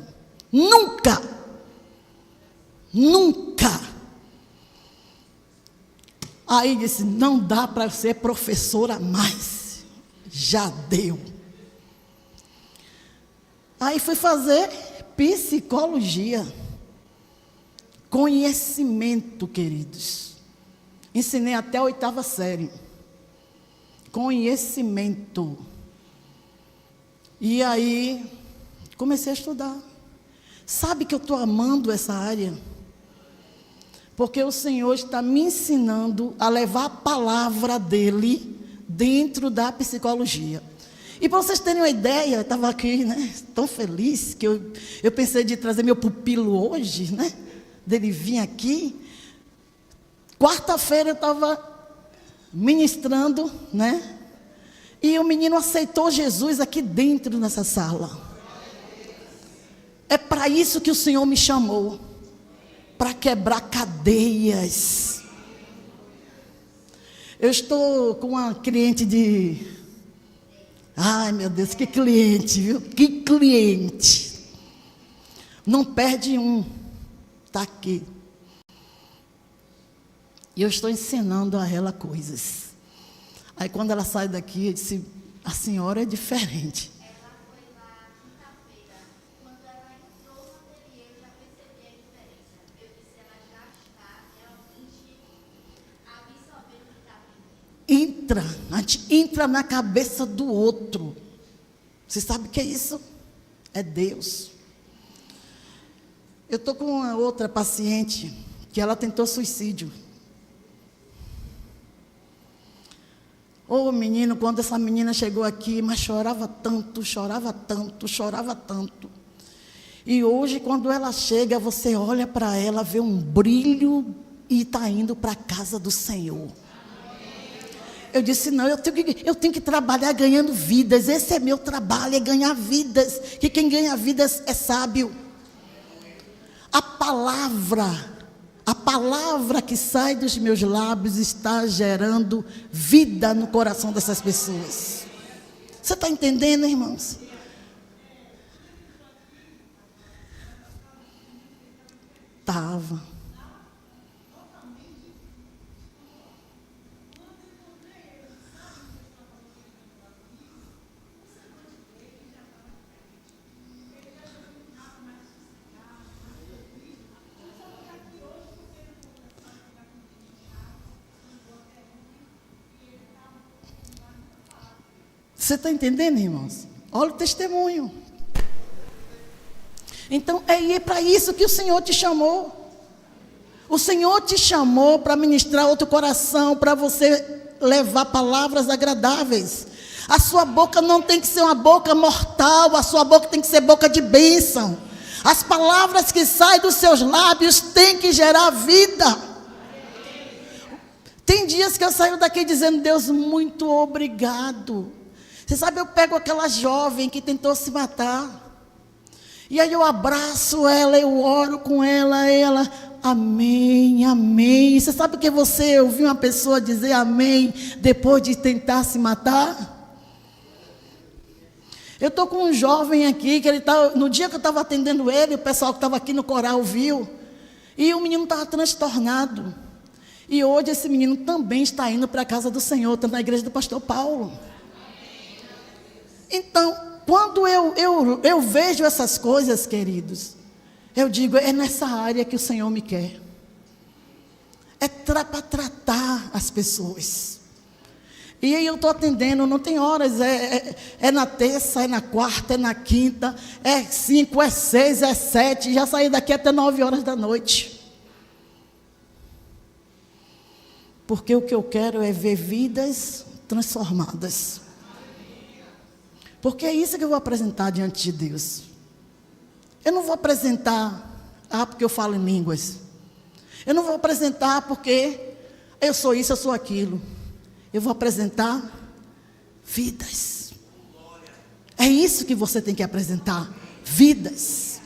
Nunca. Nunca. Aí disse, não dá para ser professora mais. Já deu. Aí fui fazer psicologia. Conhecimento, queridos. Ensinei até a 8ª série. Conhecimento. E aí, comecei a estudar. Sabe que eu estou amando essa área? Porque o Senhor está me ensinando a levar a palavra dEle dentro da psicologia. E para vocês terem uma ideia, eu estava aqui, né, tão feliz, que eu pensei de trazer meu pupilo hoje, né, dele vir aqui. Quarta-feira eu estava ministrando, né, e o menino aceitou Jesus aqui dentro nessa sala. É para isso que o Senhor me chamou, para quebrar cadeias. Eu estou com uma cliente de... Ai, meu Deus, que cliente, viu? Que cliente. Não perde um. Está aqui. E eu estou ensinando a ela coisas. Aí quando ela sai daqui, eu disse, a senhora é diferente. Ela foi lá quinta-feira. Quando ela entrou no ateliê, eu já percebi a diferença. Eu disse, ela já está realmente absorvendo o que está vindo. A gente entra na cabeça do outro. Você sabe o que é isso? É Deus. Eu estou com uma outra paciente que ela tentou suicídio. Ô menino, quando essa menina chegou aqui, mas chorava tanto, chorava tanto, chorava tanto. E hoje, quando ela chega, você olha para ela, vê um brilho e está indo para a casa do Senhor. Eu disse, não, eu tenho que trabalhar ganhando vidas. Esse é meu trabalho, é ganhar vidas. Que quem ganha vidas é sábio. A palavra que sai dos meus lábios está gerando vida no coração dessas pessoas. Você está entendendo, irmãos? Estava. Você está entendendo, irmãos? Olha o testemunho. Então, é para isso que o Senhor te chamou. O Senhor te chamou para ministrar outro coração, para você levar palavras agradáveis. A sua boca não tem que ser uma boca mortal, a sua boca tem que ser boca de bênção. As palavras que saem dos seus lábios têm que gerar vida. Tem dias que eu saio daqui dizendo, Deus, muito obrigado. Você sabe, eu pego aquela jovem que tentou se matar. E aí eu abraço ela, eu oro com ela, ela, amém, amém. Você sabe que você ouviu uma pessoa dizer amém depois de tentar se matar? Eu estou com um jovem aqui, que ele tá, no dia que eu estava atendendo ele, o pessoal que estava aqui no coral viu, e o menino estava transtornado. E hoje esse menino também está indo para a casa do Senhor, está na igreja do pastor Paulo. Então, quando eu vejo essas coisas, queridos, eu digo, é nessa área que o Senhor me quer. É para tratar as pessoas. E aí eu estou atendendo, não tem horas, é na terça, é na quarta, é na quinta, é 5, é 6, é 7, já saí daqui até 9 horas da noite. Porque o que eu quero é ver vidas transformadas. Porque é isso que eu vou apresentar diante de Deus. Eu não vou apresentar, porque eu falo em línguas. Eu não vou apresentar porque eu sou isso, eu sou aquilo. Eu vou apresentar vidas. É isso que você tem que apresentar, vidas.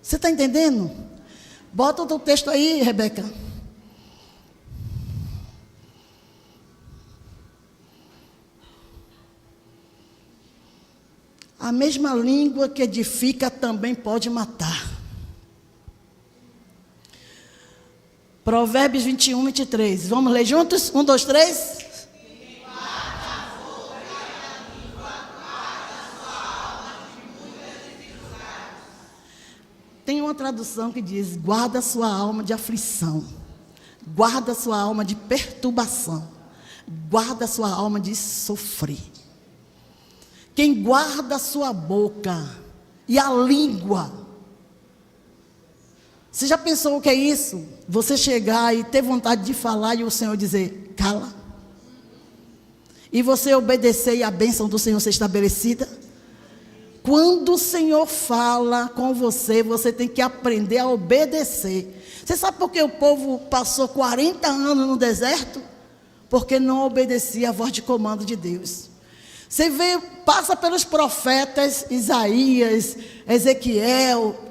Você está entendendo? Bota o teu texto aí, Rebeca. A mesma língua que edifica também pode matar. Provérbios 21, 23. Vamos ler juntos? 1, 2, 3. Tem uma tradução que diz: guarda sua alma de aflição, guarda sua alma de perturbação, guarda sua alma de sofrer. Quem guarda a sua boca e a língua. Você já pensou o que é isso? Você chegar e ter vontade de falar e o Senhor dizer, cala. E você obedecer e a bênção do Senhor ser estabelecida. Quando o Senhor fala com você, você tem que aprender a obedecer. Você sabe por que o povo passou 40 anos no deserto? Porque não obedecia a voz de comando de Deus. Você vê, passa pelos profetas Isaías, Ezequiel.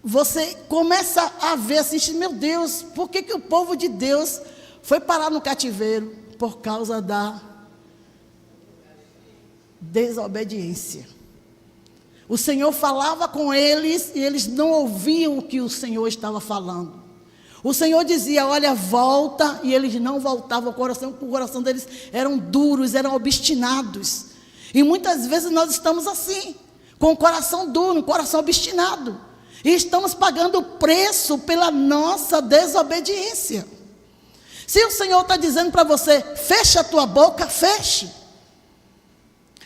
Você começa a ver assim, meu Deus, por que o povo de Deus foi parar no cativeiro? Por causa da desobediência. O Senhor falava com eles e eles não ouviam o que o Senhor estava falando. O Senhor dizia, olha, volta, e eles não voltavam, o coração deles eram duros, eram obstinados. E muitas vezes nós estamos assim, com o coração duro, um coração obstinado. E estamos pagando o preço pela nossa desobediência. Se o Senhor está dizendo para você, fecha a tua boca, feche.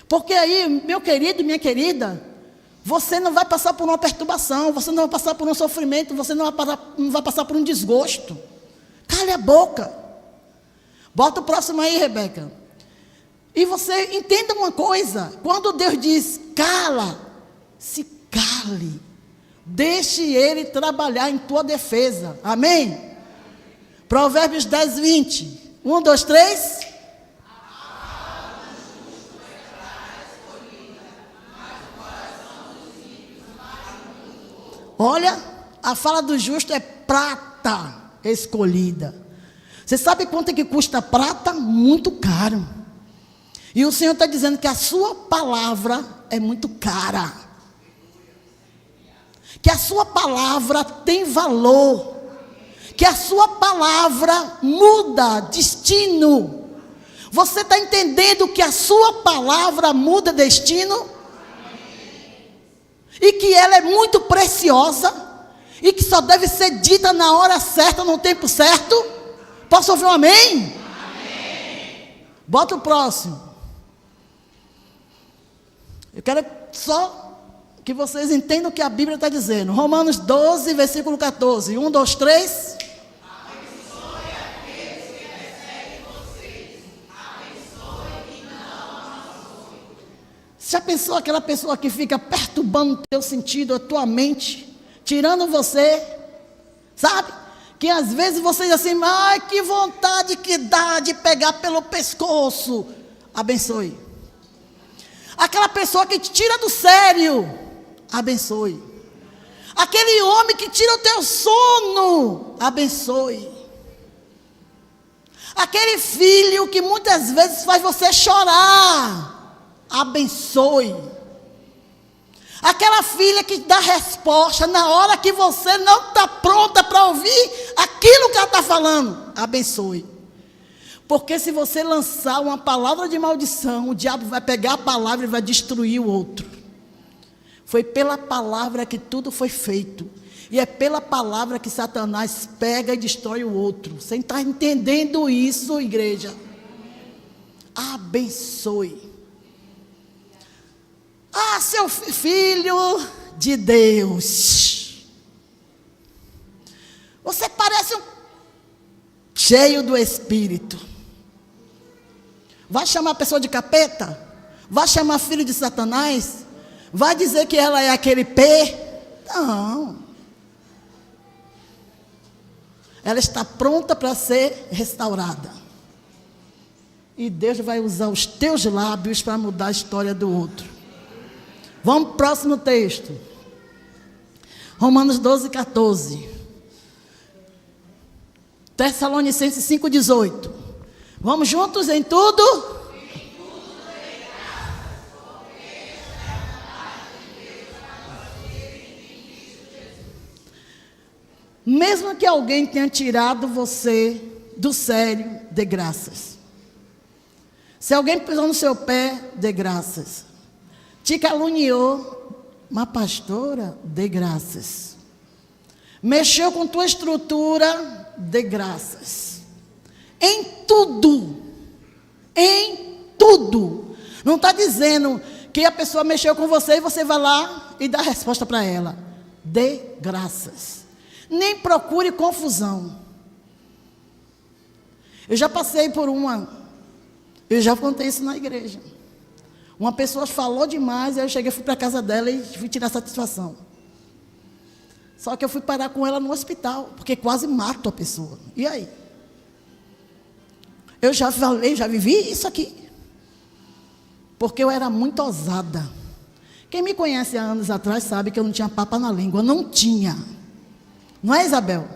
Porque aí, meu querido, minha querida, você não vai passar por uma perturbação, você não vai passar por um sofrimento, você não vai passar por um desgosto. Cale a boca. Bota o próximo aí, Rebeca. E você entenda uma coisa, quando Deus diz, cala, se cale. Deixe Ele trabalhar em tua defesa. Amém? Provérbios 10, 20. 1, 2, 3. Olha, a fala do justo é prata escolhida. Você sabe quanto é que custa prata? Muito caro. E o Senhor está dizendo que a sua palavra é muito cara. Que a sua palavra tem valor. Que a sua palavra muda destino. Você está entendendo que a sua palavra muda destino? E que ela é muito preciosa, e que só deve ser dita na hora certa, no tempo certo. Posso ouvir um amém? Amém. Bota o próximo. Eu quero só que vocês entendam o que a Bíblia está dizendo. Romanos 12, versículo 14. 1, 2, 3. Abençoe aqueles que perseguem vocês. Abençoe e não amaldiçoe. Já pensou aquela pessoa que fica perturbando o teu sentido, a tua mente, tirando você, sabe? Que às vezes você diz assim, ai, que vontade que dá de pegar pelo pescoço. Abençoe. Aquela pessoa que te tira do sério, abençoe. Aquele homem que tira o teu sono, abençoe. Aquele filho que muitas vezes faz você chorar, abençoe. Aquela filha que dá resposta na hora que você não está pronta para ouvir aquilo que ela está falando, abençoe. Porque se você lançar uma palavra de maldição, o diabo vai pegar a palavra e vai destruir o outro. Foi pela palavra que tudo foi feito. E é pela palavra que Satanás pega e destrói o outro. Você está entendendo isso, igreja? Abençoe. Ah, seu filho de Deus. Você parece um cheio do Espírito. Vai chamar a pessoa de capeta? Vai chamar filho de Satanás? Vai dizer que ela é aquele P? Não. Ela está pronta para ser restaurada. E Deus vai usar os teus lábios para mudar a história do outro. Vamos para o próximo texto. Romanos 12, 14. Tessalonicenses 5, 18. Vamos juntos em tudo? Mesmo que alguém tenha tirado você do sério, dê graças. Se alguém pisou no seu pé, dê graças. Te caluniou, uma pastora, dê graças. Mexeu com tua estrutura, dê graças. Em tudo. Não está dizendo que a pessoa mexeu com você e você vai lá e dá a resposta para ela. Dê graças. Nem procure confusão. Eu já passei por eu já contei isso na igreja. Uma pessoa falou demais, aí eu cheguei, fui para a casa dela e fui tirar satisfação. Só que eu fui parar com ela no hospital, porque quase mato a pessoa. E aí? Eu já falei, já vivi isso aqui. Porque eu era muito ousada. Quem me conhece há anos atrás sabe que eu não tinha papa na língua. Não tinha. Não é, Isabel?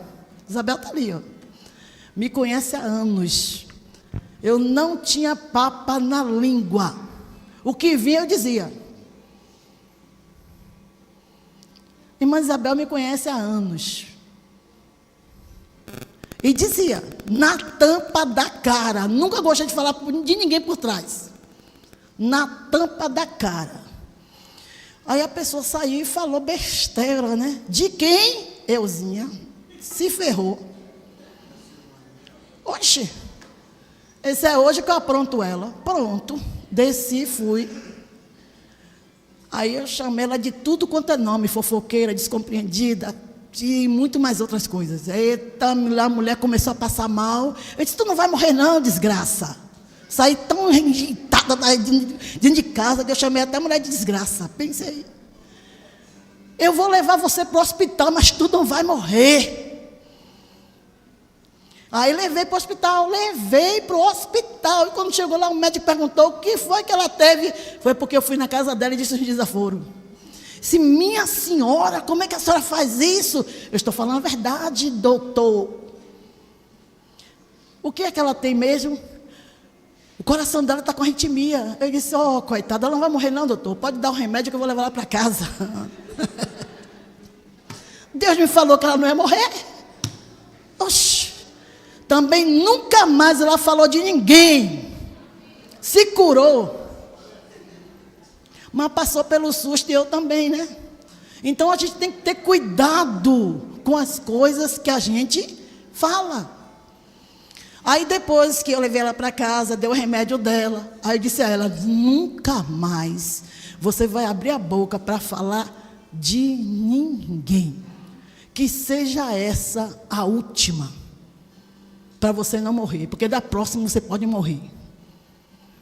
Isabel está ali, ó. Me conhece há anos. Eu não tinha papa na língua. O que vinha eu dizia. Irmã Isabel me conhece há anos. E dizia, na tampa da cara. Nunca gostei de falar de ninguém por trás. Na tampa da cara. Aí a pessoa saiu e falou besteira, né? De quem? Euzinha. Se ferrou. Oxe. Esse é hoje que eu apronto ela. Pronto. Desci, fui. Aí eu chamei ela de tudo quanto é nome. Fofoqueira, descompreendida. E muito mais outras coisas. Eita, a mulher começou a passar mal. Eu disse, tu não vai morrer não, desgraça. Saí tão rejeitada dentro de casa que eu chamei até a mulher de desgraça. Pensei, eu vou levar você para o hospital, mas tu não vai morrer. Aí levei para o hospital, E quando chegou lá, o médico perguntou o que foi que ela teve. Foi porque eu fui na casa dela e disse os desaforos. Se minha senhora, como é que a senhora faz isso? Eu estou falando a verdade, doutor. O que é que ela tem mesmo? O coração dela está com arritmia. Eu disse, coitada, ela não vai morrer não, doutor. Pode dar o remédio que eu vou levar ela para casa. Deus me falou que ela não ia morrer. Oxi. Também nunca mais ela falou de ninguém. Se curou. Mas passou pelo susto e eu também, né? Então a gente tem que ter cuidado com as coisas que a gente fala. Aí depois que eu levei ela para casa, dei o remédio dela. Aí eu disse a ela, nunca mais você vai abrir a boca para falar de ninguém. Que seja essa a última. Para você não morrer. Porque da próxima você pode morrer.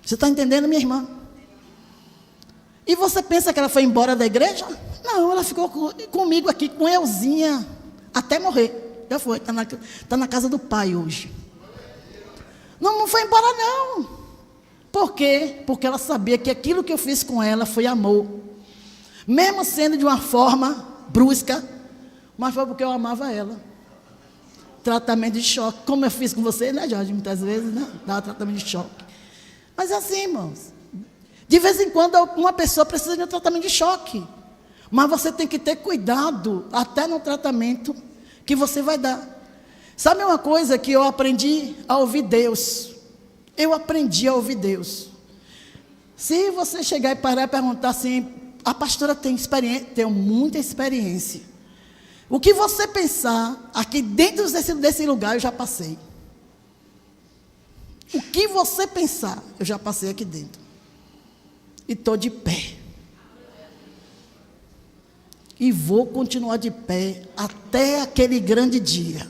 Você está entendendo, minha irmã? E você pensa que ela foi embora da igreja? Não, ela ficou comigo aqui, com Euzinha, até morrer. Já foi, está na casa do pai hoje. Não foi embora não. Por quê? Porque ela sabia que aquilo que eu fiz com ela foi amor. Mesmo sendo de uma forma brusca, mas foi porque eu amava ela. Tratamento de choque, como eu fiz com você, né, Jorge? Muitas vezes, né? Dava tratamento de choque. Mas assim, irmãos, de vez em quando uma pessoa precisa de um tratamento de choque. Mas você tem que ter cuidado, até no tratamento que você vai dar. Sabe uma coisa que eu aprendi a ouvir Deus? Eu aprendi a ouvir Deus. Se você chegar e parar e perguntar assim, a pastora tem experiência? Tenho muita experiência. O que você pensar, aqui dentro desse lugar eu já passei. O que você pensar, eu já passei aqui dentro. E estou de pé. E vou continuar de pé até aquele grande dia.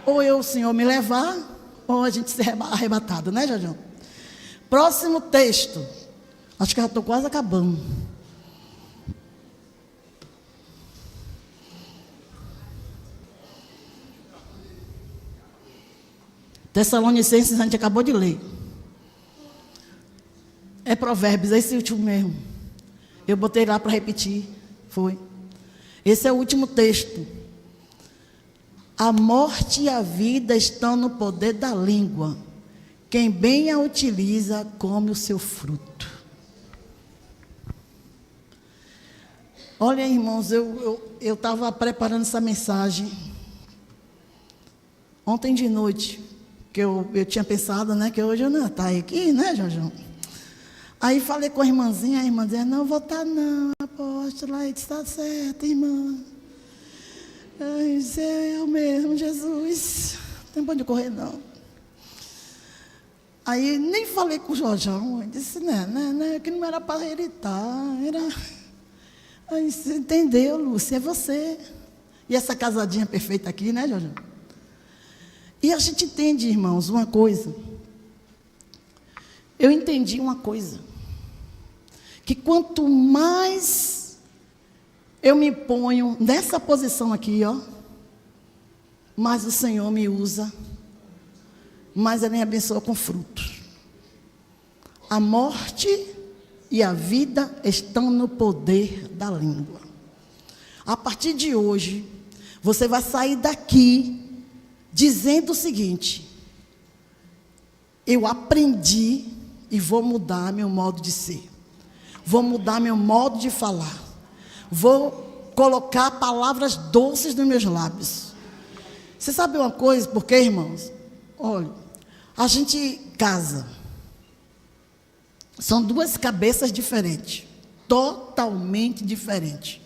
Ou o Senhor me levar, ou a gente ser arrebatado, né, Jajão? Próximo texto. Acho que já estou quase acabando. Tessalonicenses, a gente acabou de ler. É Provérbios, é esse último mesmo. Eu botei lá para repetir. Foi. Esse é o último texto. A morte e a vida estão no poder da língua. Quem bem a utiliza, come o seu fruto. Olha, irmãos, eu estava preparando essa mensagem ontem de noite, que eu tinha pensado, né, que hoje eu não ia estar aqui, né, João? Aí falei com a irmãzinha disse, não vou estar não, apóstolo. Aí disse, está certo, irmã. Aí disse, eu mesmo, Jesus, não tem pra onde correr não. Aí nem falei com o Jorjão, ele disse, né, que não era para ele estar, era... Aí você entendeu, Lúcia, é você. E essa casadinha perfeita aqui, né, Jorjão? E a gente entende, irmãos, uma coisa. Eu entendi uma coisa. Que quanto mais eu me ponho nessa posição aqui, ó, mais o Senhor me usa, mais Ele me abençoa com frutos. A morte e a vida estão no poder da língua. A partir de hoje, você vai sair daqui dizendo o seguinte: eu aprendi e vou mudar meu modo de ser. Vou mudar meu modo de falar. Vou colocar palavras doces nos meus lábios. Você sabe uma coisa? Porque, irmãos, olha, a gente casa. São duas cabeças diferentes. Totalmente diferentes.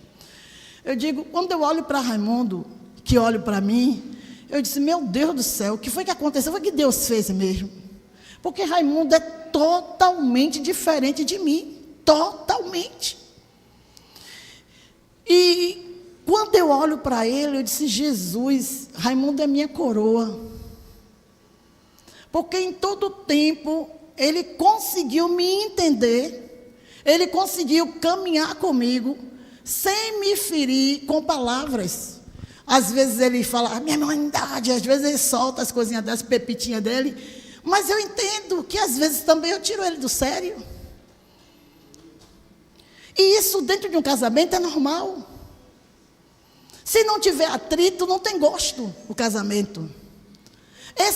Eu digo, quando eu olho para Raimundo, que olho para mim, eu disse, meu Deus do céu, o que foi que aconteceu? Foi que Deus fez mesmo. Porque Raimundo é totalmente diferente de mim. Totalmente. E quando eu olho para ele, eu disse, Jesus, Raimundo é minha coroa. Porque em todo o tempo, ele conseguiu me entender, ele conseguiu caminhar comigo, sem me ferir com palavras. Às vezes ele fala, a minha irmandade, às vezes ele solta as coisinhas dessas, pepitinhas dele, mas eu entendo que às vezes também eu tiro ele do sério. E isso dentro de um casamento é normal. Se não tiver atrito, não tem gosto o casamento.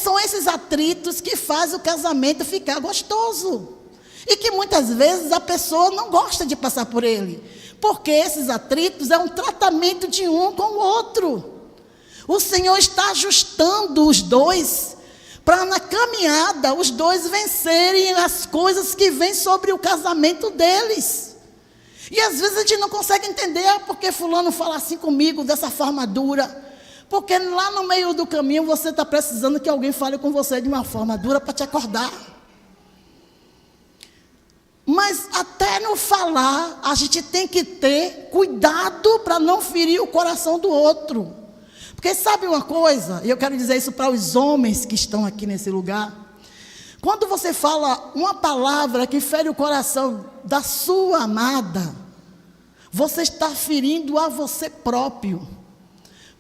São esses atritos que fazem o casamento ficar gostoso. E que muitas vezes a pessoa não gosta de passar por ele. Porque esses atritos é um tratamento de um com o outro. O Senhor está ajustando os dois, para na caminhada os dois vencerem as coisas que vêm sobre o casamento deles. E às vezes a gente não consegue entender, porque fulano fala assim comigo, dessa forma dura. Porque lá no meio do caminho você está precisando que alguém fale com você de uma forma dura para te acordar. Mas até no falar, a gente tem que ter cuidado para não ferir o coração do outro. Porque sabe uma coisa, e eu quero dizer isso para os homens que estão aqui nesse lugar. Quando você fala uma palavra que fere o coração da sua amada, você está ferindo a você próprio.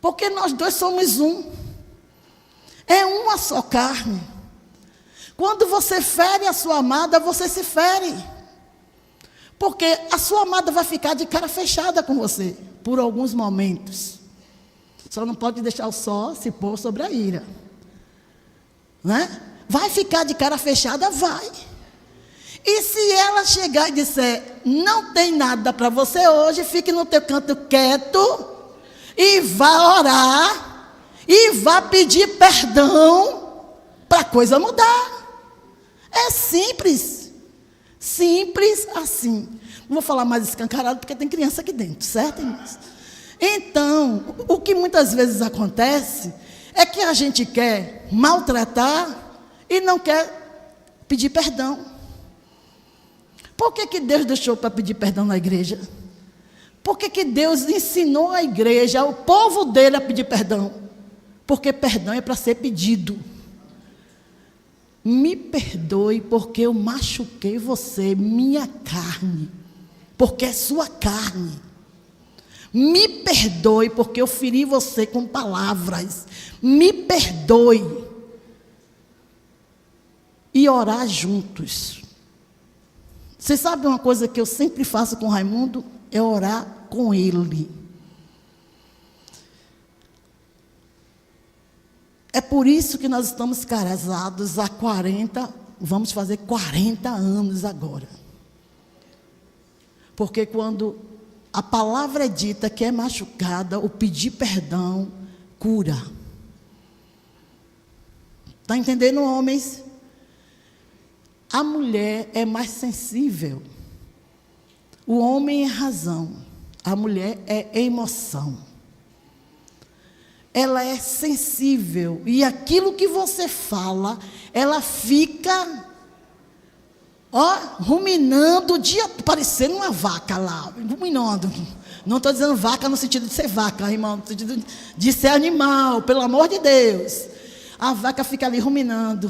Porque nós dois somos um. É uma só carne. Quando você fere a sua amada, você se fere. Porque a sua amada vai ficar de cara fechada com você, por alguns momentos. Só não pode deixar o sol se pôr sobre a ira. Né? Vai ficar de cara fechada? Vai. E se ela chegar e disser, não tem nada para você hoje, fique no teu canto quieto, e vá orar, e vá pedir perdão, para a coisa mudar. É simples. Simples assim. Não vou falar mais escancarado, porque tem criança aqui dentro, certo, irmãos? Então, o que muitas vezes acontece, é que a gente quer maltratar, e não quer pedir perdão. Por que Deus deixou para pedir perdão na igreja? Por que Deus ensinou a igreja, o povo dele, a pedir perdão? Porque perdão é para ser pedido. Me perdoe porque eu machuquei você, minha carne, porque é sua carne. Me perdoe porque eu feri você com palavras. Me perdoe. E orar juntos. Você sabe uma coisa que eu sempre faço com o Raimundo? É orar com ele. É por isso que nós estamos casados há 40, vamos fazer 40 anos agora. Porque quando a palavra é dita que é machucada, o pedir perdão cura. Está entendendo, homens? A mulher é mais sensível. O homem é razão. A mulher é emoção. Ela é sensível. E aquilo que você fala, ela fica, ruminando o dia, parecendo uma vaca lá. Ruminando. Não estou dizendo vaca no sentido de ser vaca, irmão. No sentido de ser animal, pelo amor de Deus. A vaca fica ali ruminando.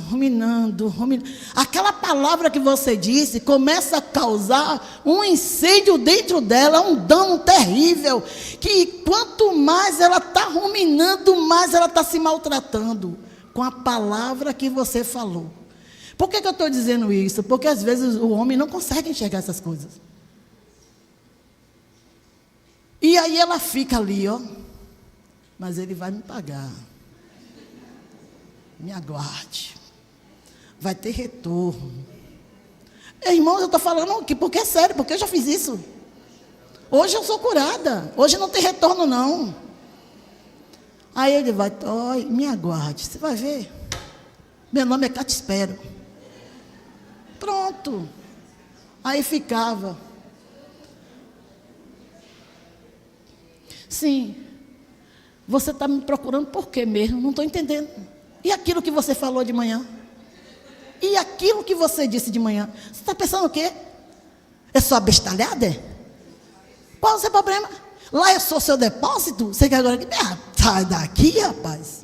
Aquela palavra que você disse começa a causar um incêndio dentro dela, um dano terrível, que quanto mais ela está ruminando, mais ela está se maltratando com a palavra que você falou. Por que eu estou dizendo isso? Porque às vezes o homem não consegue enxergar essas coisas. E aí ela fica ali, mas ele vai me pagar. Me aguarde. Vai ter retorno. Irmãos, eu estou falando aqui porque é sério, porque eu já fiz isso. Hoje eu sou curada. Hoje não tem retorno, não. Aí ele vai, me aguarde. Você vai ver. Meu nome é Catispero. Pronto. Aí ficava. Sim. Você está me procurando por quê mesmo? Não estou entendendo. E aquilo que você falou de manhã? E aquilo que você disse de manhã? Você está pensando o quê? É só bestalhada? Qual é o seu problema? Lá eu sou seu depósito? Você quer agora que... sai daqui, rapaz.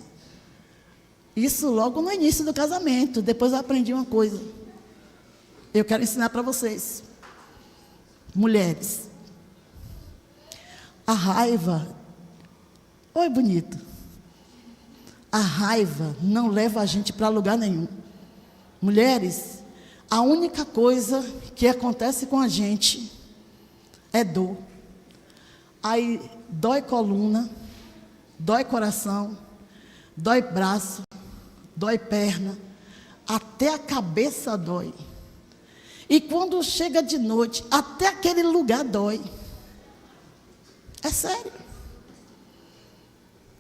Isso logo no início do casamento. Depois eu aprendi uma coisa. Eu quero ensinar para vocês. Mulheres. A raiva... Oi, bonito. A raiva não leva a gente para lugar nenhum. Mulheres, a única coisa que acontece com a gente é dor. Aí dói coluna, dói coração, dói braço, dói perna, até a cabeça dói. E quando chega de noite, até aquele lugar dói. É sério.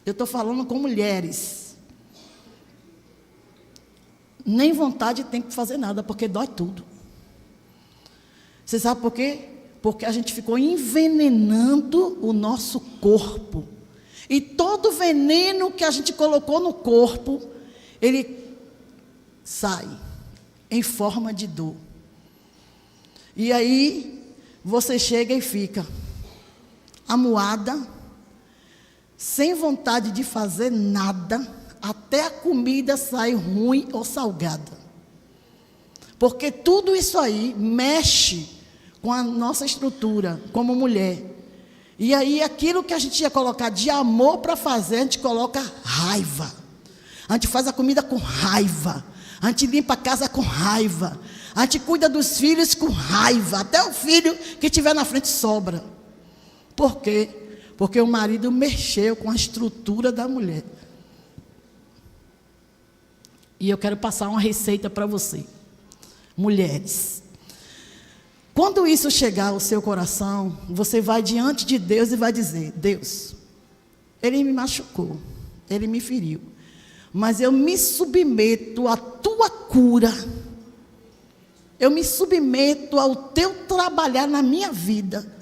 Eu estou falando com mulheres. Nem vontade tem que fazer nada, porque dói tudo. Você sabe por quê? Porque a gente ficou envenenando o nosso corpo. E todo veneno que a gente colocou no corpo, ele sai em forma de dor. E aí, você chega e fica amuada, sem vontade de fazer nada, até a comida sai ruim ou salgada. Porque tudo isso aí mexe com a nossa estrutura como mulher. E aí aquilo que a gente ia colocar de amor para fazer, a gente coloca raiva. A gente faz a comida com raiva. A gente limpa a casa com raiva. A gente cuida dos filhos com raiva. Até o filho que estiver na frente sobra. Por quê? Porque o marido mexeu com a estrutura da mulher. E eu quero passar uma receita para você. Mulheres, quando isso chegar ao seu coração, você vai diante de Deus e vai dizer: Deus, Ele me machucou, Ele me feriu, mas eu me submeto à tua cura. Eu me submeto ao teu trabalhar na minha vida.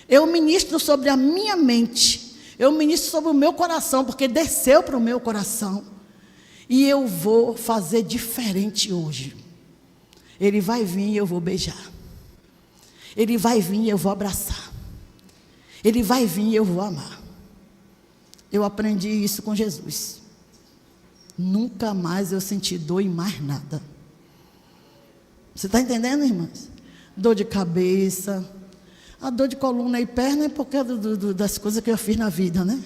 Eu ministro sobre a minha mente. Eu ministro sobre o meu coração, porque desceu para o meu coração. E eu vou fazer diferente hoje. Ele vai vir e eu vou beijar. Ele vai vir e eu vou abraçar. Ele vai vir e eu vou amar. Eu aprendi isso com Jesus. Nunca mais eu senti dor em mais nada. Você está entendendo, irmãs? Dor de cabeça. A dor de coluna e perna é por causa das coisas que eu fiz na vida, né?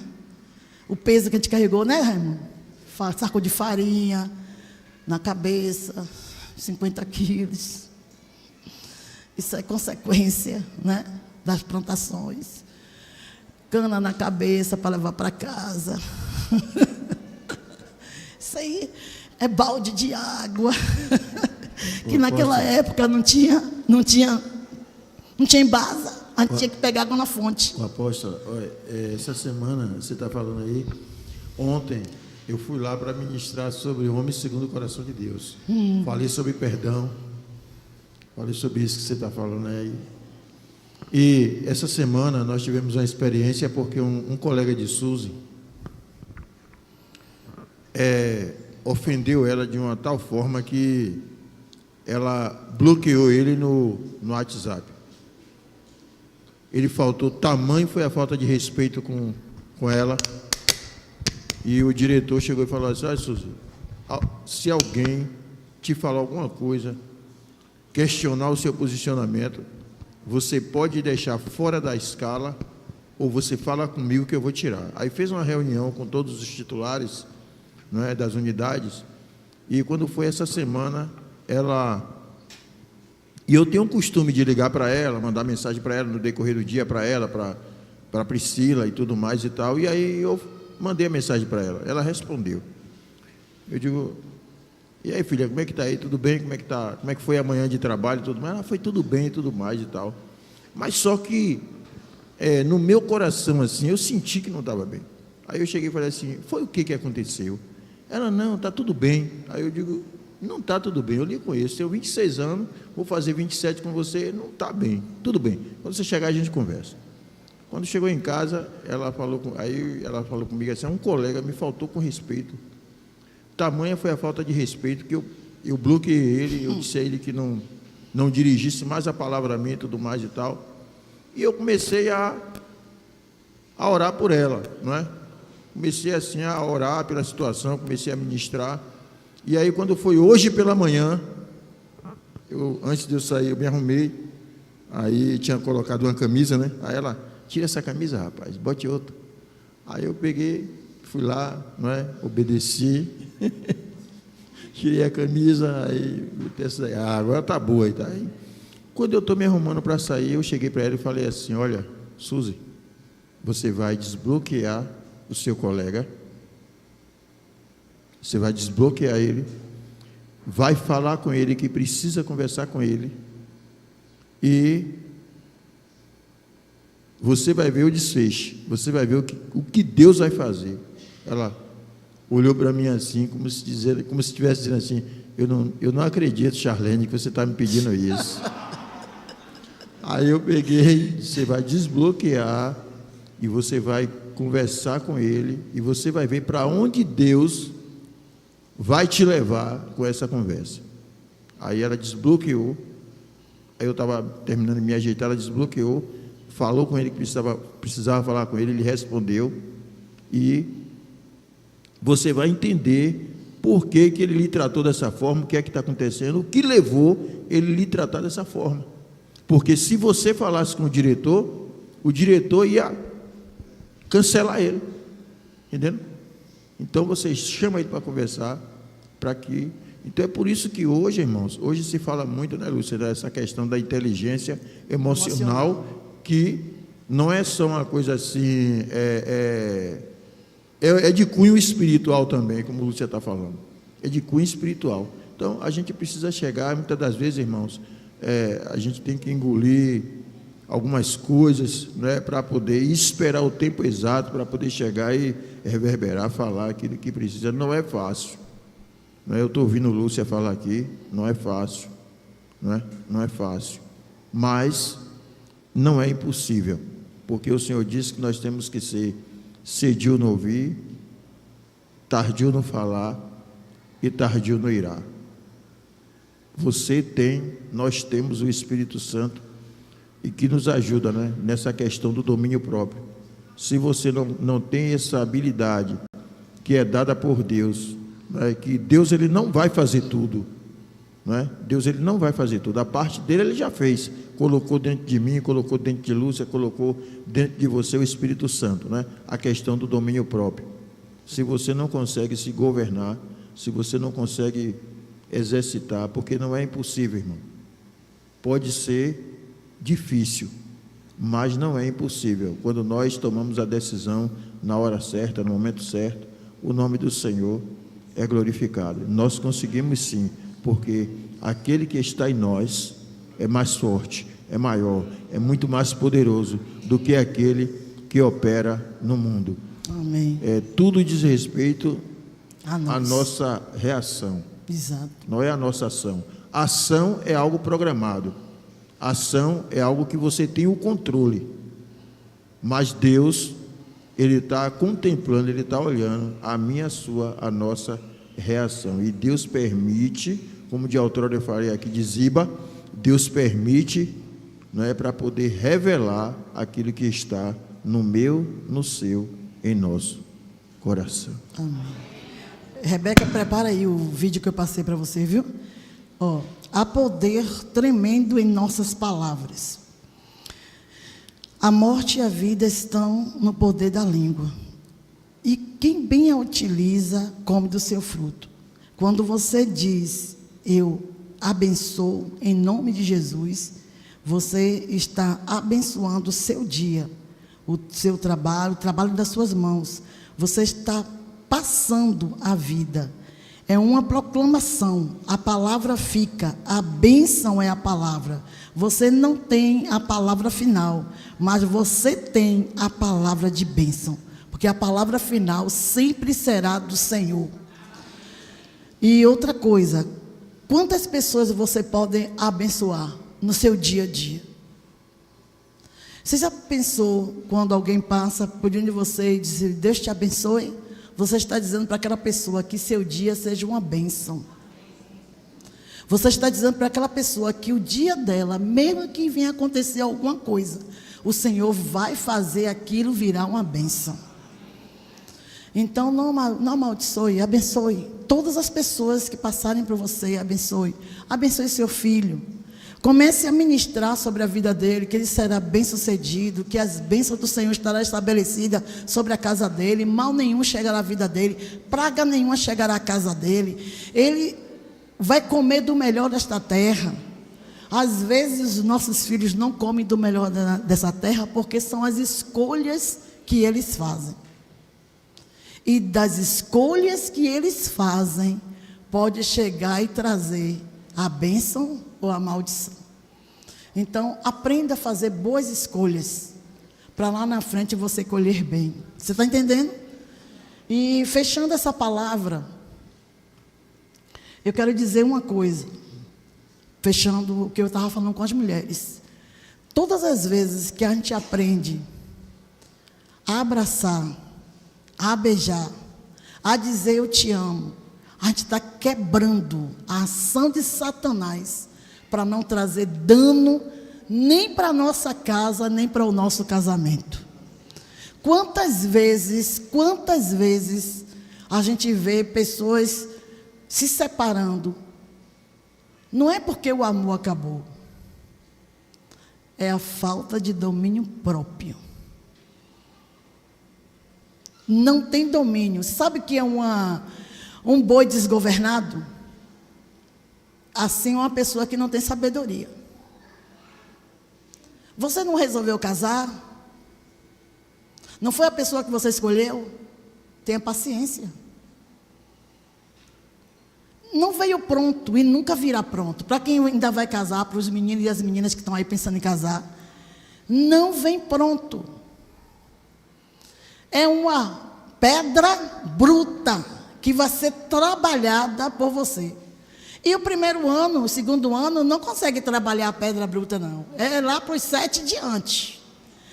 O peso que a gente carregou, né, Raimundo? Saco de farinha na cabeça, 50 quilos. Isso é consequência, né, das plantações. Cana na cabeça para levar para casa. Isso aí é balde de água. Que naquela época não tinha embasa. A gente tinha que pegar água na fonte. Apóstolo, olha, essa semana, você está falando aí, ontem eu fui lá para ministrar sobre homem segundo o coração de Deus. Falei sobre perdão. Falei sobre isso que você está falando aí. E essa semana nós tivemos uma experiência porque um colega de Suzy ofendeu ela de uma tal forma que ela bloqueou ele no WhatsApp. Ele faltou, tamanho foi a falta de respeito com ela. E o diretor chegou e falou assim: olha, Suzy, se alguém te falar alguma coisa, questionar o seu posicionamento, você pode deixar fora da escala ou você fala comigo que eu vou tirar. Aí fez uma reunião com todos os titulares, né, das unidades, e quando foi essa semana, e eu tenho um costume de ligar para ela, mandar mensagem para ela no decorrer do dia, para ela, para Priscila e tudo mais e tal, e aí eu mandei a mensagem para ela, ela respondeu. Eu digo: e aí, filha, como é que está aí? Tudo bem? Como é que tá? Como é que foi a manhã de trabalho e tudo mais? Ela: foi tudo bem e tudo mais e tal. Mas só que no meu coração, assim, eu senti que não estava bem. Aí eu cheguei e falei assim: foi o que aconteceu? Ela: não, está tudo bem. Aí eu digo: não está tudo bem, eu lhe conheço, tenho 26 anos, vou fazer 27 com você, não está bem, tudo bem. Quando você chegar a gente conversa. Quando chegou em casa, ela falou comigo assim: um colega me faltou com respeito. Tamanha foi a falta de respeito que eu bloqueei ele, eu disse a ele que não dirigisse mais a palavra a mim e tudo mais e tal. E eu comecei a orar por ela, não é? Comecei assim a orar pela situação, comecei a ministrar. E aí, quando foi hoje pela manhã, antes de eu sair, eu me arrumei, aí tinha colocado uma camisa, né? Aí ela: tira essa camisa, rapaz, bote outra. Aí eu peguei, fui lá, não é? Obedeci, tirei a camisa, aí agora tá boa aí, tá aí. Quando eu estou me arrumando para sair, eu cheguei para ela e falei assim: olha, Suzy, você vai desbloquear o seu colega, você vai desbloquear ele, vai falar com ele que precisa conversar com ele, e você vai ver o desfecho, você vai ver o que Deus vai fazer. Ela olhou para mim assim, como se estivesse dizendo assim: eu não acredito, Charlene, que você está me pedindo isso. Aí eu peguei: você vai desbloquear e você vai conversar com ele e você vai ver para onde Deus vai te levar com essa conversa. Aí ela desbloqueou. Aí eu estava terminando de me ajeitar, ela desbloqueou, falou com ele que precisava falar com ele, ele respondeu, e você vai entender por que ele lhe tratou dessa forma, o que é que está acontecendo, o que levou ele lhe tratar dessa forma. Porque se você falasse com o diretor ia cancelar ele, entendeu? Então você chama ele para conversar, então é por isso que hoje, irmãos, hoje se fala muito, né, Lúcia, dessa questão da inteligência emocional, que não é só uma coisa assim, é de cunho espiritual também, como a Lúcia está falando, é de cunho espiritual. Então a gente precisa chegar, muitas das vezes, irmãos, a gente tem que engolir algumas coisas, né, para poder esperar o tempo exato, para poder chegar e reverberar, falar aquilo que precisa. Não é fácil. Eu estou ouvindo Lúcia falar aqui, não é fácil, não é fácil, mas não é impossível, porque o Senhor disse que nós temos que ser cedio no ouvir, tardio no falar e tardio no irar. Nós temos o Espírito Santo e que nos ajuda, né, nessa questão do domínio próprio. Se você não tem essa habilidade que é dada por Deus, né, que Deus ele não vai fazer tudo. Né? Deus ele não vai fazer tudo. A parte dele ele já fez. Colocou dentro de mim, colocou dentro de Lúcia, colocou dentro de você o Espírito Santo. Né? A questão do domínio próprio. Se você não consegue se governar, se você não consegue exercitar, porque não é impossível, irmão. Pode ser difícil, mas não é impossível. Quando nós tomamos a decisão na hora certa, no momento certo, o nome do Senhor é glorificado. Nós conseguimos sim, porque aquele que está em nós é mais forte, é maior, é muito mais poderoso do que aquele que opera no mundo. Amém. Tudo diz respeito A à nós. nossa reação, Exato. não é a nossa ação. Ação é algo programado, ação é algo que você tem o controle, mas Deus, Ele está contemplando, Ele está olhando a minha, a sua, a nossa reação, e Deus permite, como de outrora eu falei aqui de Ziba, Deus permite, não é, para poder revelar aquilo que está no meu, no seu, em nosso coração. Amém. Rebeca, prepara aí o vídeo que eu passei para você, viu? Ó, há poder tremendo em nossas palavras. A morte e a vida estão no poder da língua. E quem bem a utiliza, come do seu fruto. Quando você diz, eu abençoo em nome de Jesus, você está abençoando o seu dia, o seu trabalho, o trabalho das suas mãos. Você está passando a vida. É uma proclamação. A palavra fica. A bênção é a palavra. Você não tem a palavra final, mas você tem a palavra de bênção. Porque a palavra final sempre será do Senhor. E outra coisa, quantas pessoas você pode abençoar no seu dia a dia? Você já pensou quando alguém passa por diante de você e diz, Deus te abençoe? Você está dizendo para aquela pessoa que seu dia seja uma bênção. Você está dizendo para aquela pessoa que o dia dela, mesmo que venha acontecer alguma coisa, o Senhor vai fazer aquilo virar uma bênção. Então não amaldiçoe, abençoe. Todas as pessoas que passarem por você, abençoe. Abençoe seu filho. Comece a ministrar sobre a vida dele, que ele será bem-sucedido, que as bênçãos do Senhor estarão estabelecidas sobre a casa dele, mal nenhum chegará à vida dele, praga nenhuma chegará à casa dele. Ele vai comer do melhor desta terra. Às vezes os nossos filhos não comem do melhor dessa terra, porque são as escolhas que eles fazem. E das escolhas que eles fazem, pode chegar e trazer a bênção ou a maldição. Então, aprenda a fazer boas escolhas, para lá na frente você colher bem. Você está entendendo? E fechando essa palavra, eu quero dizer uma coisa, fechando o que eu estava falando com as mulheres. Todas as vezes que a gente aprende a abraçar, a beijar, a dizer eu te amo, a gente está quebrando a ação de Satanás para não trazer dano nem para a nossa casa, nem para o nosso casamento. Quantas vezes a gente vê pessoas se separando, não é porque o amor acabou, é a falta de domínio próprio. Não tem domínio. Sabe o que é um boi desgovernado? Assim, uma pessoa que não tem sabedoria. Você não resolveu casar? Não foi a pessoa que você escolheu? Tenha paciência. Não veio pronto e nunca virá pronto. Para quem ainda vai casar, para os meninos e as meninas que estão aí pensando em casar, não vem pronto. É uma pedra bruta que vai ser trabalhada por você. E o primeiro ano, o segundo ano, não consegue trabalhar a pedra bruta, não. É lá para os 7 diante.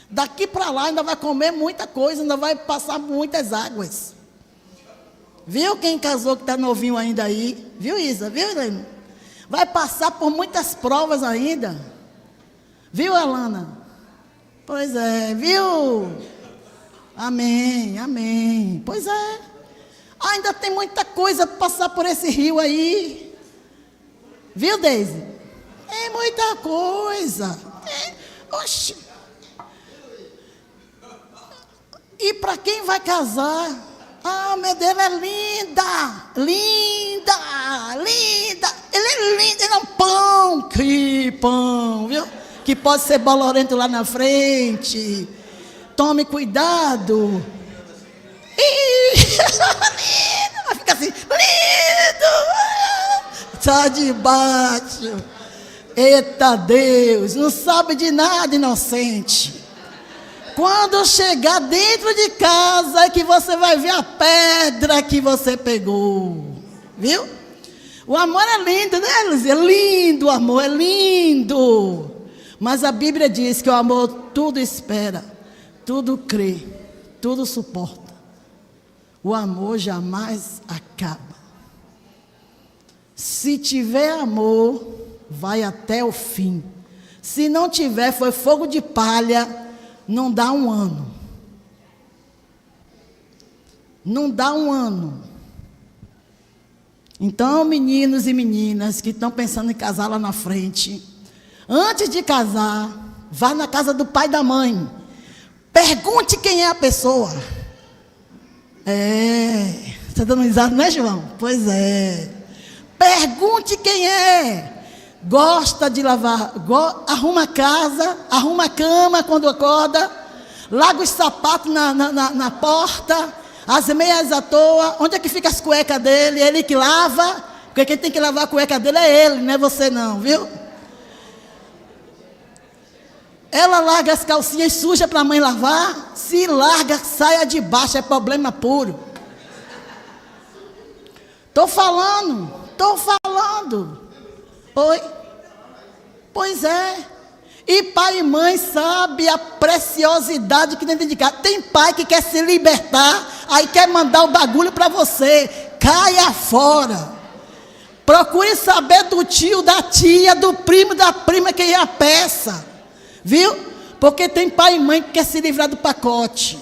Daqui para lá ainda vai comer muita coisa, ainda vai passar muitas águas. Viu quem casou que está novinho ainda aí? Viu, Isa? Viu, Elaine? Vai passar por muitas provas ainda. Viu, Alana? Pois é, viu? Amém, amém. Pois é. Ainda tem muita coisa para passar por esse rio aí. Viu, Deise? É muita coisa. Oxi. E para quem vai casar? Ah, meu Deus, ela é linda. Linda, linda. Ele é lindo, ele é um pão. Que pão, viu? Que pode ser bolorento lá na frente. Tome cuidado. Lindo. Fica assim, lindo. Sai de baixo. Eita Deus, não sabe de nada, inocente. Quando chegar dentro de casa é que você vai ver a pedra que você pegou. Viu? O amor é lindo, né, Luzia? É lindo, o amor é lindo. Mas a Bíblia diz que o amor tudo espera, tudo crê, tudo suporta. O amor jamais acaba. Se tiver amor, vai até o fim. Se não tiver, foi fogo de palha. Não dá um ano. Não dá um ano. Então, meninos e meninas que estão pensando em casar lá na frente, antes de casar, vá na casa do pai e da mãe. Pergunte quem é a pessoa. Está dando risada, né, João? Pois é. Pergunte quem é. Gosta de lavar, arruma a casa, arruma a cama quando acorda, larga os sapatos na porta, as meias à toa. Onde é que fica as cuecas dele? Ele que lava, porque quem tem que lavar a cueca dele é ele, não é você não, viu? Ela larga as calcinhas sujas para a mãe lavar. Se larga, saia de baixo, é problema puro. Estou falando. Oi? Pois é. E pai e mãe sabe a preciosidade que tem dentro de casa. Tem pai que quer se libertar, aí quer mandar o bagulho para você. Caia fora. Procure saber do tio, da tia, do primo, da prima que é a peça. Viu? Porque tem pai e mãe que quer se livrar do pacote.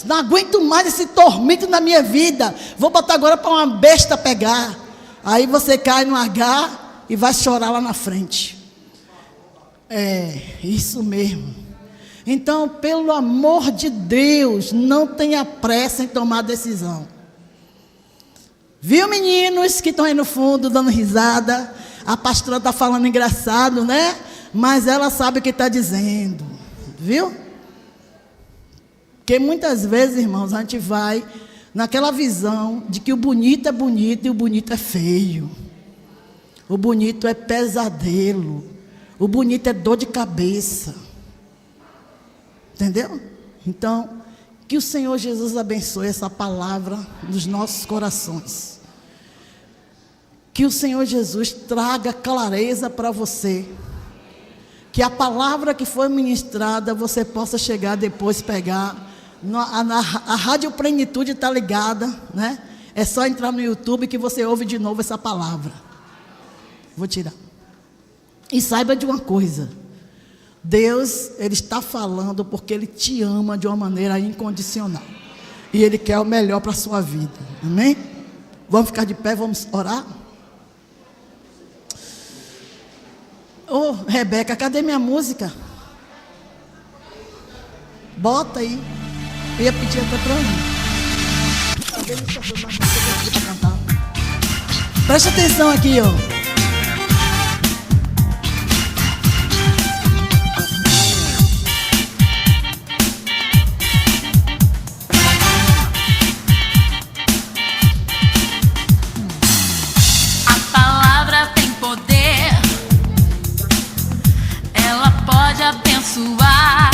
Não aguento mais esse tormento na minha vida. Vou botar agora para uma besta pegar. Aí você cai no H e vai chorar lá na frente. É, isso mesmo. Então, pelo amor de Deus, não tenha pressa em tomar decisão. Viu, meninos que estão aí no fundo dando risada? A pastora está falando engraçado, né? Mas ela sabe o que está dizendo. Viu? Porque muitas vezes, irmãos, a gente vai naquela visão de que o bonito é bonito e o bonito é feio. O bonito é pesadelo. O bonito é dor de cabeça. Entendeu? Então, que o Senhor Jesus abençoe essa palavra nos nossos corações. Que o Senhor Jesus traga clareza para você. Que a palavra que foi ministrada, você possa chegar depois, pegar. A Rádio Plenitude está ligada, né? É só entrar no YouTube que você ouve de novo essa palavra. Vou tirar. E saiba de uma coisa. Deus, Ele está falando porque Ele te ama de uma maneira incondicional. E Ele quer o melhor para a sua vida. Amém? Vamos ficar de pé, vamos orar? Ô, Rebeca, cadê minha música? Bota aí. Eu ia pedir até para mim. Preste atenção aqui, ó. Abençoar,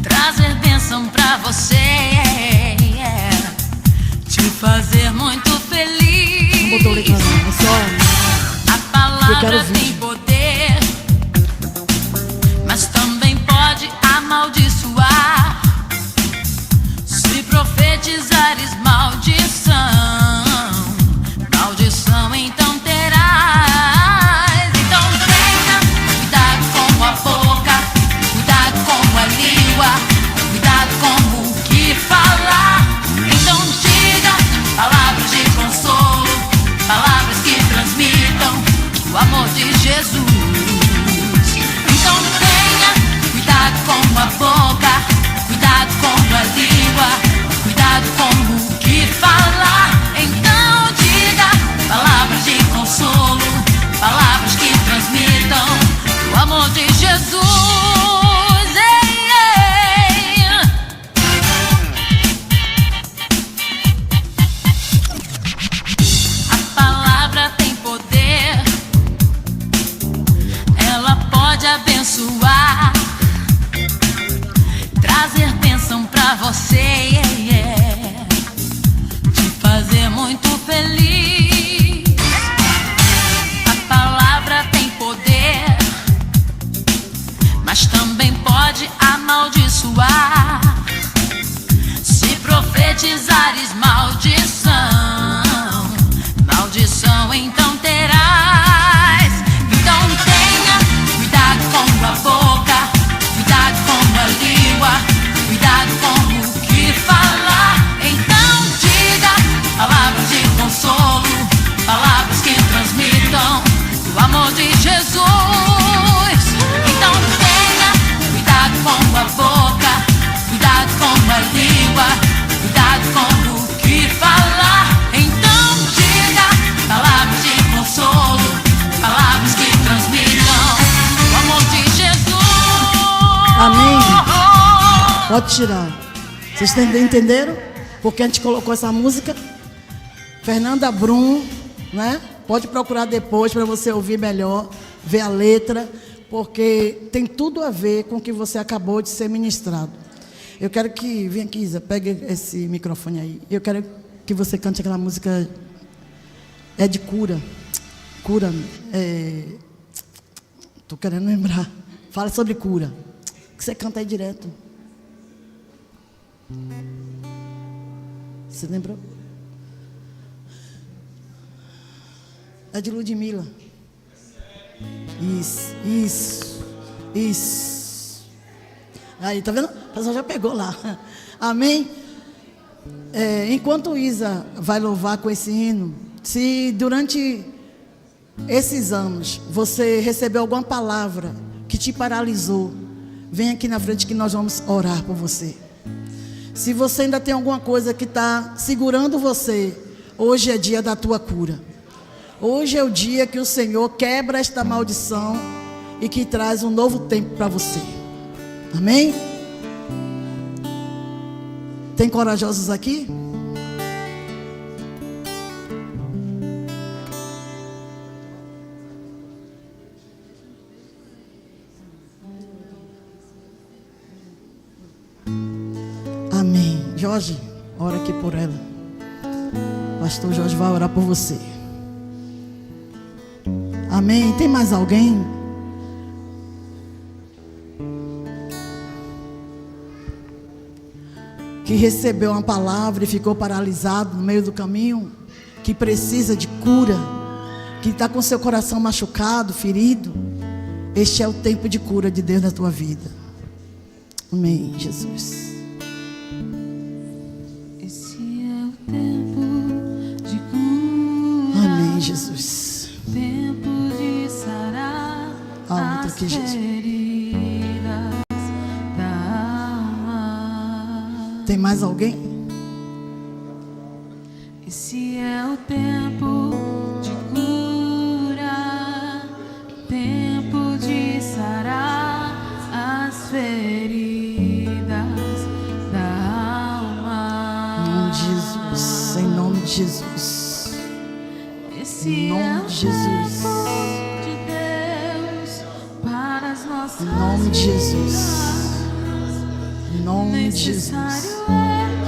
trazer bênção pra você, te fazer muito feliz. Não botou letra não, só a palavra tem poder, mas também pode amaldiçoar. Se profetizares maldição, maldição então terás. Cuidado com o que falar, o amor de Jesus. Então tenha cuidado com a boca, cuidado com a língua, cuidado com o que falar. Então diga palavras de consolo, palavras que transmitam o amor de Jesus. A palavra tem poder, ela pode abençoar, trazer bênção pra você, te fazer muito feliz. A palavra tem poder, mas também pode amaldiçoar. Se profetizares maldição, maldição então terás. Então tenha cuidado com a boca, cuidado com a língua, cuidado com o que falar. Então diga palavras de consolo, palavras que transmitam o amor de Jesus. Então tenha cuidado com a boca, cuidado com a língua, cuidado com o que falar. Então diga palavras de consolo, palavras que transmitam o amor de Jesus. Amém. Pode tirar. Vocês entenderam? Porque a gente colocou essa música. Fernanda Brum, né? Pode procurar depois para você ouvir melhor, ver a letra, porque tem tudo a ver com o que você acabou de ser ministrado. Eu quero que, vem aqui, Isa, pegue esse microfone aí. Eu quero que você cante aquela música, é de cura. Cura, tô querendo lembrar. Fala sobre cura. Que você canta aí direto. Você lembrou? É de Ludmilla. Isso. Aí, tá vendo? A pessoa já pegou lá. Amém? Enquanto Isa vai louvar com esse hino, se durante esses anos você recebeu alguma palavra que te paralisou, vem aqui na frente que nós vamos orar por você. Se você ainda tem alguma coisa que está segurando você, hoje é dia da tua cura. Hoje é o dia que o Senhor quebra esta maldição e que traz um novo tempo para você. Amém? Tem corajosos aqui? Amém. Jorge, ora aqui por ela. Pastor Jorge vai orar por você. Amém. Tem mais alguém? Que recebeu uma palavra e ficou paralisado no meio do caminho, que precisa de cura, que está com seu coração machucado, ferido. Este é o tempo de cura de Deus na tua vida. Amém, Jesus. Esse é o tempo de cura. Amém, Jesus. Tempo de sarar Aumenta as aqui, Jesus. feridas da alma. Tem mais alguém? Esse é o tempo de cura, tempo de sarar as feridas da alma. Em nome de Jesus. Esse Em nome é o de Jesus. tempo de Deus para as nossas Em nome de Jesus. vidas. Em nome de Jesus. Necessário é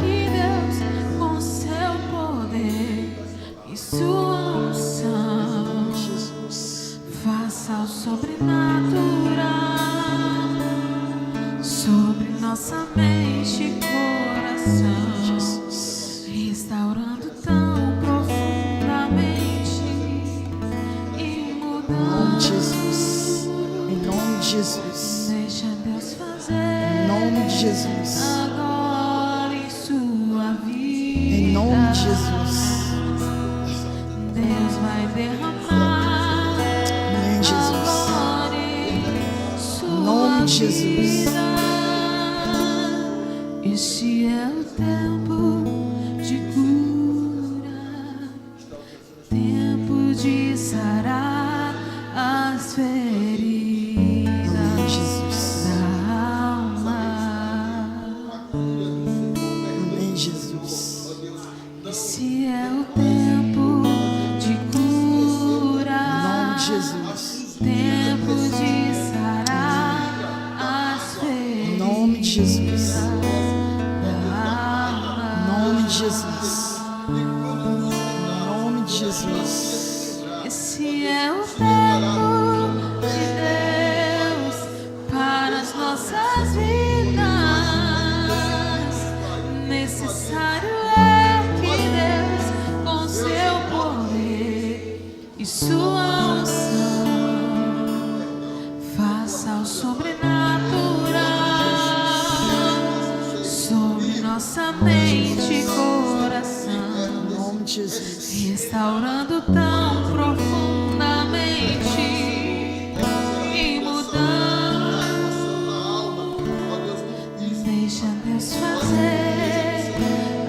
que Deus, com seu poder e sua unção, faça o sobrenatural sobre nossa mente e coração, restaurando tão profundamente e Em nome de mudando. Jesus. Em nome de Jesus. Deixa Deus fazer Em nome de Jesus. agora em sua vida. Em nome de Jesus. Deus vai derramar Jesus. Este é o tempo de cura, tempo de sarar as feridas Amém, Jesus. da alma. Amém, Jesus. Esse é o tempo de cura, Em nome de Jesus. tempo de sarar as feridas. Em nome de Jesus. da alma. Em nome de Jesus. Em nome de Jesus. Esse é o tempo de Deus para as nossas vidas. Necessário é que Deus, com seu poder e sua unção, faça o sobrenatural sobre nossa mente e coração, Em nome de Jesus. restaurando tão profundamente e mudando. Deixa Deus fazer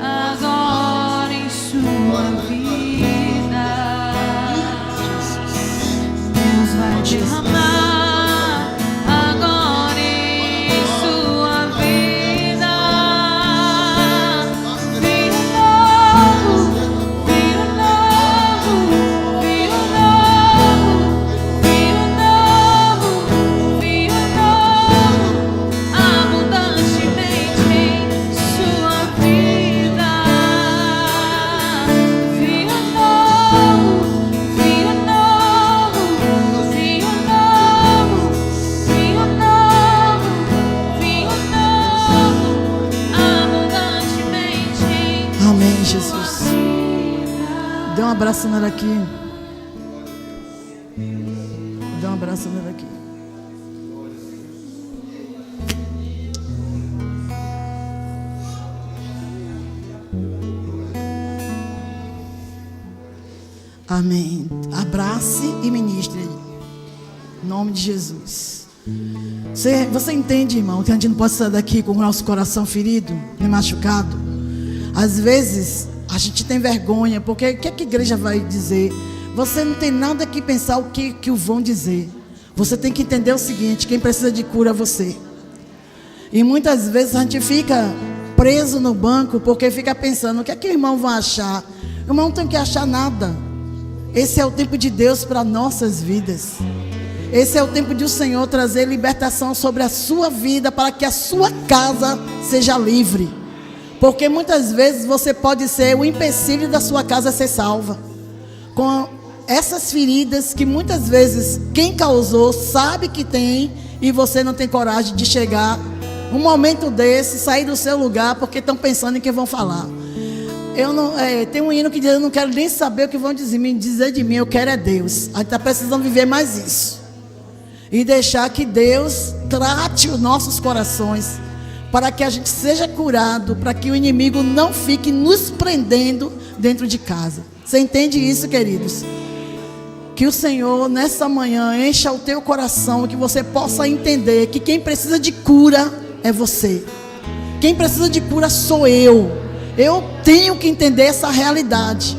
agora em sua vida. Deus vai derramar agora em sua vida. Vinho novo, vinho novo, vinho novo, vinho novo, vinho novo, abundantemente em sua vida. Vinho novo, vinho novo, vinho novo, vinho novo, vinho novo, abundantemente em Amém, Jesus. sua vida. Dê um abraço nela aqui. Dê um abraço nela aqui. Amém. Abrace e ministre. Em nome de Jesus. Você entende, irmão, que a gente não pode sair daqui com o nosso coração ferido e machucado? Às vezes a gente tem vergonha, porque o que a igreja vai dizer? Você não tem nada que pensar o que vão dizer. Você tem que entender o seguinte: quem precisa de cura é você. E muitas vezes a gente fica preso no banco porque fica pensando: o que é que o irmão vai achar? O irmão não tem que achar nada. Esse é o tempo de Deus para nossas vidas. Esse é o tempo de o Senhor trazer libertação sobre a sua vida, para que a sua casa seja livre. Porque muitas vezes você pode ser o empecilho da sua casa ser salva. Com essas feridas que muitas vezes quem causou sabe que tem, e você não tem coragem de chegar um momento desse, sair do seu lugar, porque estão pensando em que vão falar. Tem um hino que diz: eu não quero nem saber o que vão dizer de mim, eu quero é Deus. A gente está precisando viver mais isso. E deixar que Deus trate os nossos corações, para que a gente seja curado, para que o inimigo não fique nos prendendo dentro de casa. Você entende isso, queridos? Que o Senhor nessa manhã encha o teu coração, que você possa entender que quem precisa de cura é você. Quem precisa de cura sou eu. Eu tenho que entender essa realidade,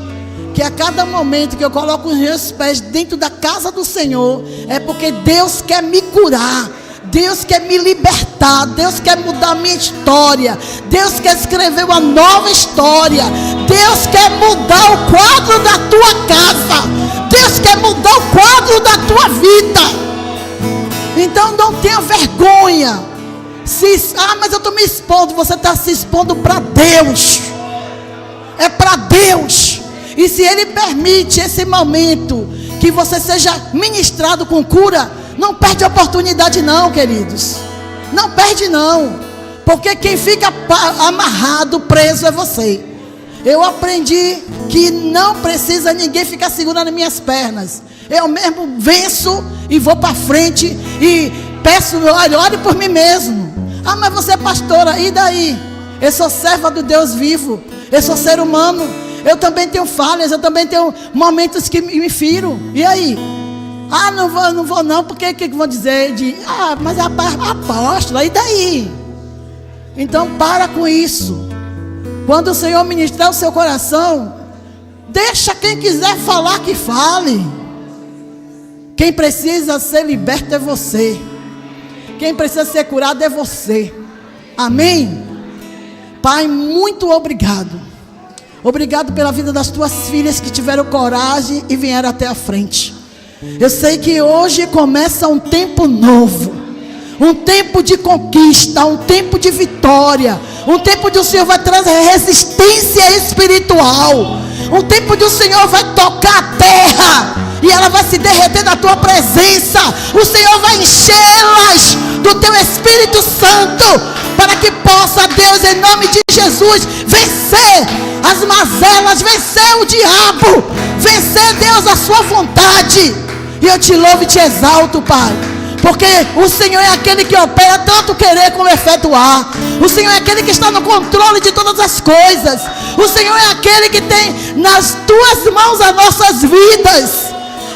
que a cada momento que eu coloco os meus pés dentro da casa do Senhor, é porque Deus quer me curar, Deus quer me libertar, Deus quer mudar a minha história, Deus quer escrever uma nova história, Deus quer mudar o quadro da tua casa, Deus quer mudar o quadro da tua vida. Então não tenha vergonha. Mas eu estou me expondo. Você está se expondo para Deus. É para Deus. E se Ele permite esse momento que você seja ministrado com cura, não perde a oportunidade não, queridos. Não perde não. Porque quem fica amarrado, preso é você. Eu aprendi que não precisa ninguém ficar segurando minhas pernas. Eu mesmo venço e vou para frente e peço: ore por mim mesmo. Mas você é pastora, e daí? Eu sou serva do Deus vivo. Eu sou ser humano. Eu também tenho falhas, eu também tenho momentos que me firo. E aí? Ah, não vou não, porque o que vão dizer? Mas é apóstola, e daí? Então para com isso. Quando o Senhor ministrar o seu coração, deixa quem quiser falar que fale. Quem precisa ser liberto é você. Quem precisa ser curado é você. Amém? Pai, muito obrigado. Obrigado pela vida das tuas filhas que tiveram coragem e vieram até a frente. Eu sei que hoje começa um tempo novo, um tempo de conquista, um tempo de vitória, um tempo onde o Senhor vai trazer resistência espiritual, um tempo onde o Senhor vai tocar a terra e ela vai se derreter na tua presença. O Senhor vai enchê-las do teu Espírito Santo, para que possa, Deus, em nome de Jesus, vencer as mazelas, vencer o diabo, vencer, Deus, a sua vontade. E eu te louvo e te exalto, Pai, porque o Senhor é aquele que opera tanto querer como efetuar. O Senhor é aquele que está no controle de todas as coisas. O Senhor é aquele que tem nas tuas mãos as nossas vidas.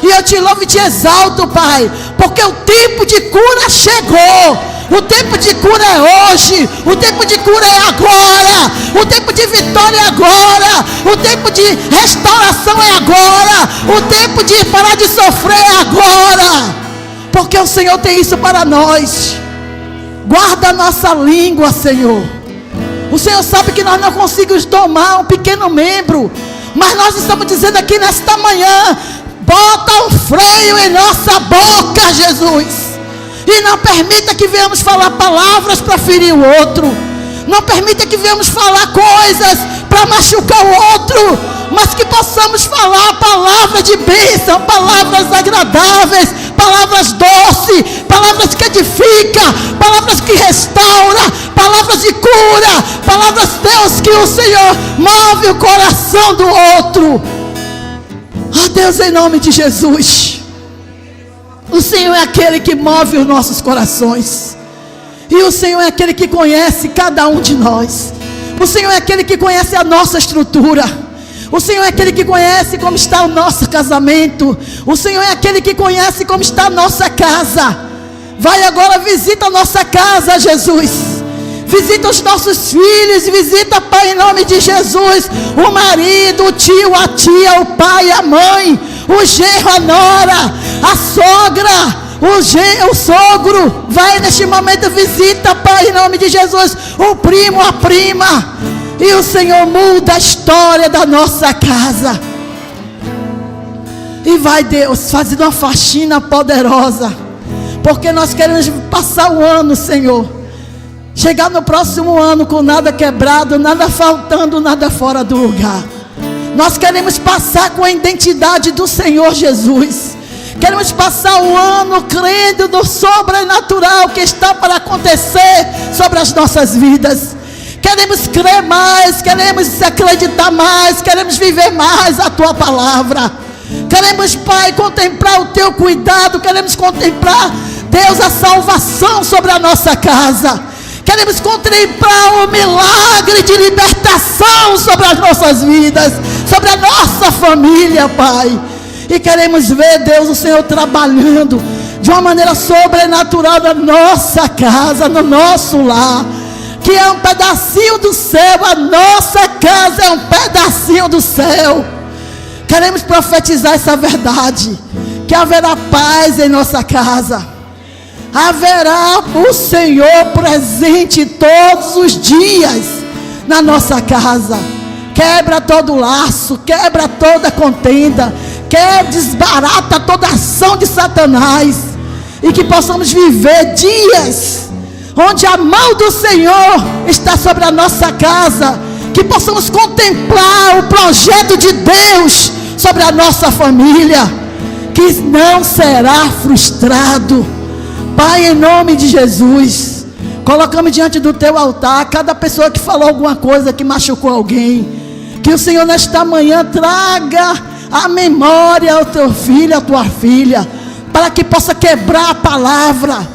E eu te louvo e te exalto, Pai, porque o tempo de cura chegou. O tempo de cura é hoje. O tempo de cura é agora. O tempo de vitória é agora. O tempo de restauração é agora. O tempo de parar de sofrer é agora. Porque o Senhor tem isso para nós. Guarda a nossa língua, Senhor. O Senhor sabe que nós não conseguimos domar um pequeno membro, mas nós estamos dizendo aqui nesta manhã: bota um freio em nossa boca, Jesus. E não permita que venhamos falar palavras para ferir o outro. Não permita que venhamos falar coisas para machucar o outro, mas que possamos falar palavras de bênção, palavras agradáveis, palavras doces, palavras que edificam, palavras que restauram, palavras de cura, palavras, Deus, que o Senhor move o coração do outro. Oh Deus, em nome de Jesus, o Senhor é aquele que move os nossos corações. E o Senhor é aquele que conhece cada um de nós. O Senhor é aquele que conhece a nossa estrutura. O Senhor é aquele que conhece como está o nosso casamento. O Senhor é aquele que conhece como está a nossa casa. Vai agora, visita a nossa casa, Jesus. Visita os nossos filhos. Visita, Pai, em nome de Jesus, o marido, o tio, a tia, o pai, a mãe, o genro, a nora, a sogra, o sogro. Vai neste momento, visita, Pai, em nome de Jesus, o primo, a prima. E o Senhor muda a história da nossa casa. E vai, Deus, fazendo uma faxina poderosa, porque nós queremos passar o ano, Senhor, chegar no próximo ano com nada quebrado, nada faltando, nada fora do lugar. Nós queremos passar com a identidade do Senhor Jesus. Queremos passar o ano crendo no sobrenatural que está para acontecer sobre as nossas vidas. Queremos crer mais, queremos acreditar mais, queremos viver mais a Tua palavra. Queremos, Pai, contemplar o Teu cuidado. Queremos contemplar, Deus, a salvação sobre a nossa casa. Queremos contemplar o milagre de libertação sobre as nossas vidas, sobre a nossa família, Pai. E queremos ver, Deus, o Senhor trabalhando de uma maneira sobrenatural na nossa casa, no nosso lar, que é um pedacinho do céu. A nossa casa é um pedacinho do céu. Queremos profetizar essa verdade, que haverá paz em nossa casa. Haverá o Senhor presente todos os dias na nossa casa. Quebra todo laço, quebra toda contenda, desbarata toda ação de Satanás. E que possamos viver dias onde a mão do Senhor está sobre a nossa casa. Que possamos contemplar o projeto de Deus sobre a nossa família, que não será frustrado. Pai, em nome de Jesus, colocamos diante do Teu altar cada pessoa que falou alguma coisa que machucou alguém. Que o Senhor nesta manhã traga à memória o Teu filho, a Tua filha, para que possa quebrar a palavra,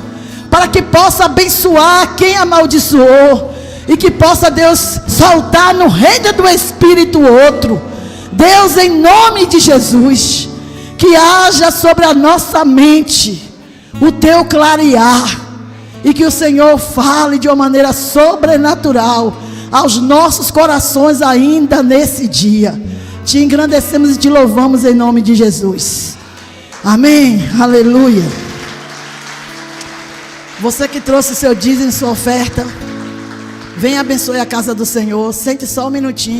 para que possa abençoar quem amaldiçoou, e que possa, Deus, soltar no reino do Espírito outro. Deus, em nome de Jesus, Que haja sobre a nossa mente o teu clarear. E que o Senhor fale de uma maneira sobrenatural aos nossos corações ainda nesse dia. Te engrandecemos e te louvamos em nome de Jesus. Amém. Aleluia. Você que trouxe seu dízimo e sua oferta, venha abençoe a casa do Senhor. Sente só um minutinho.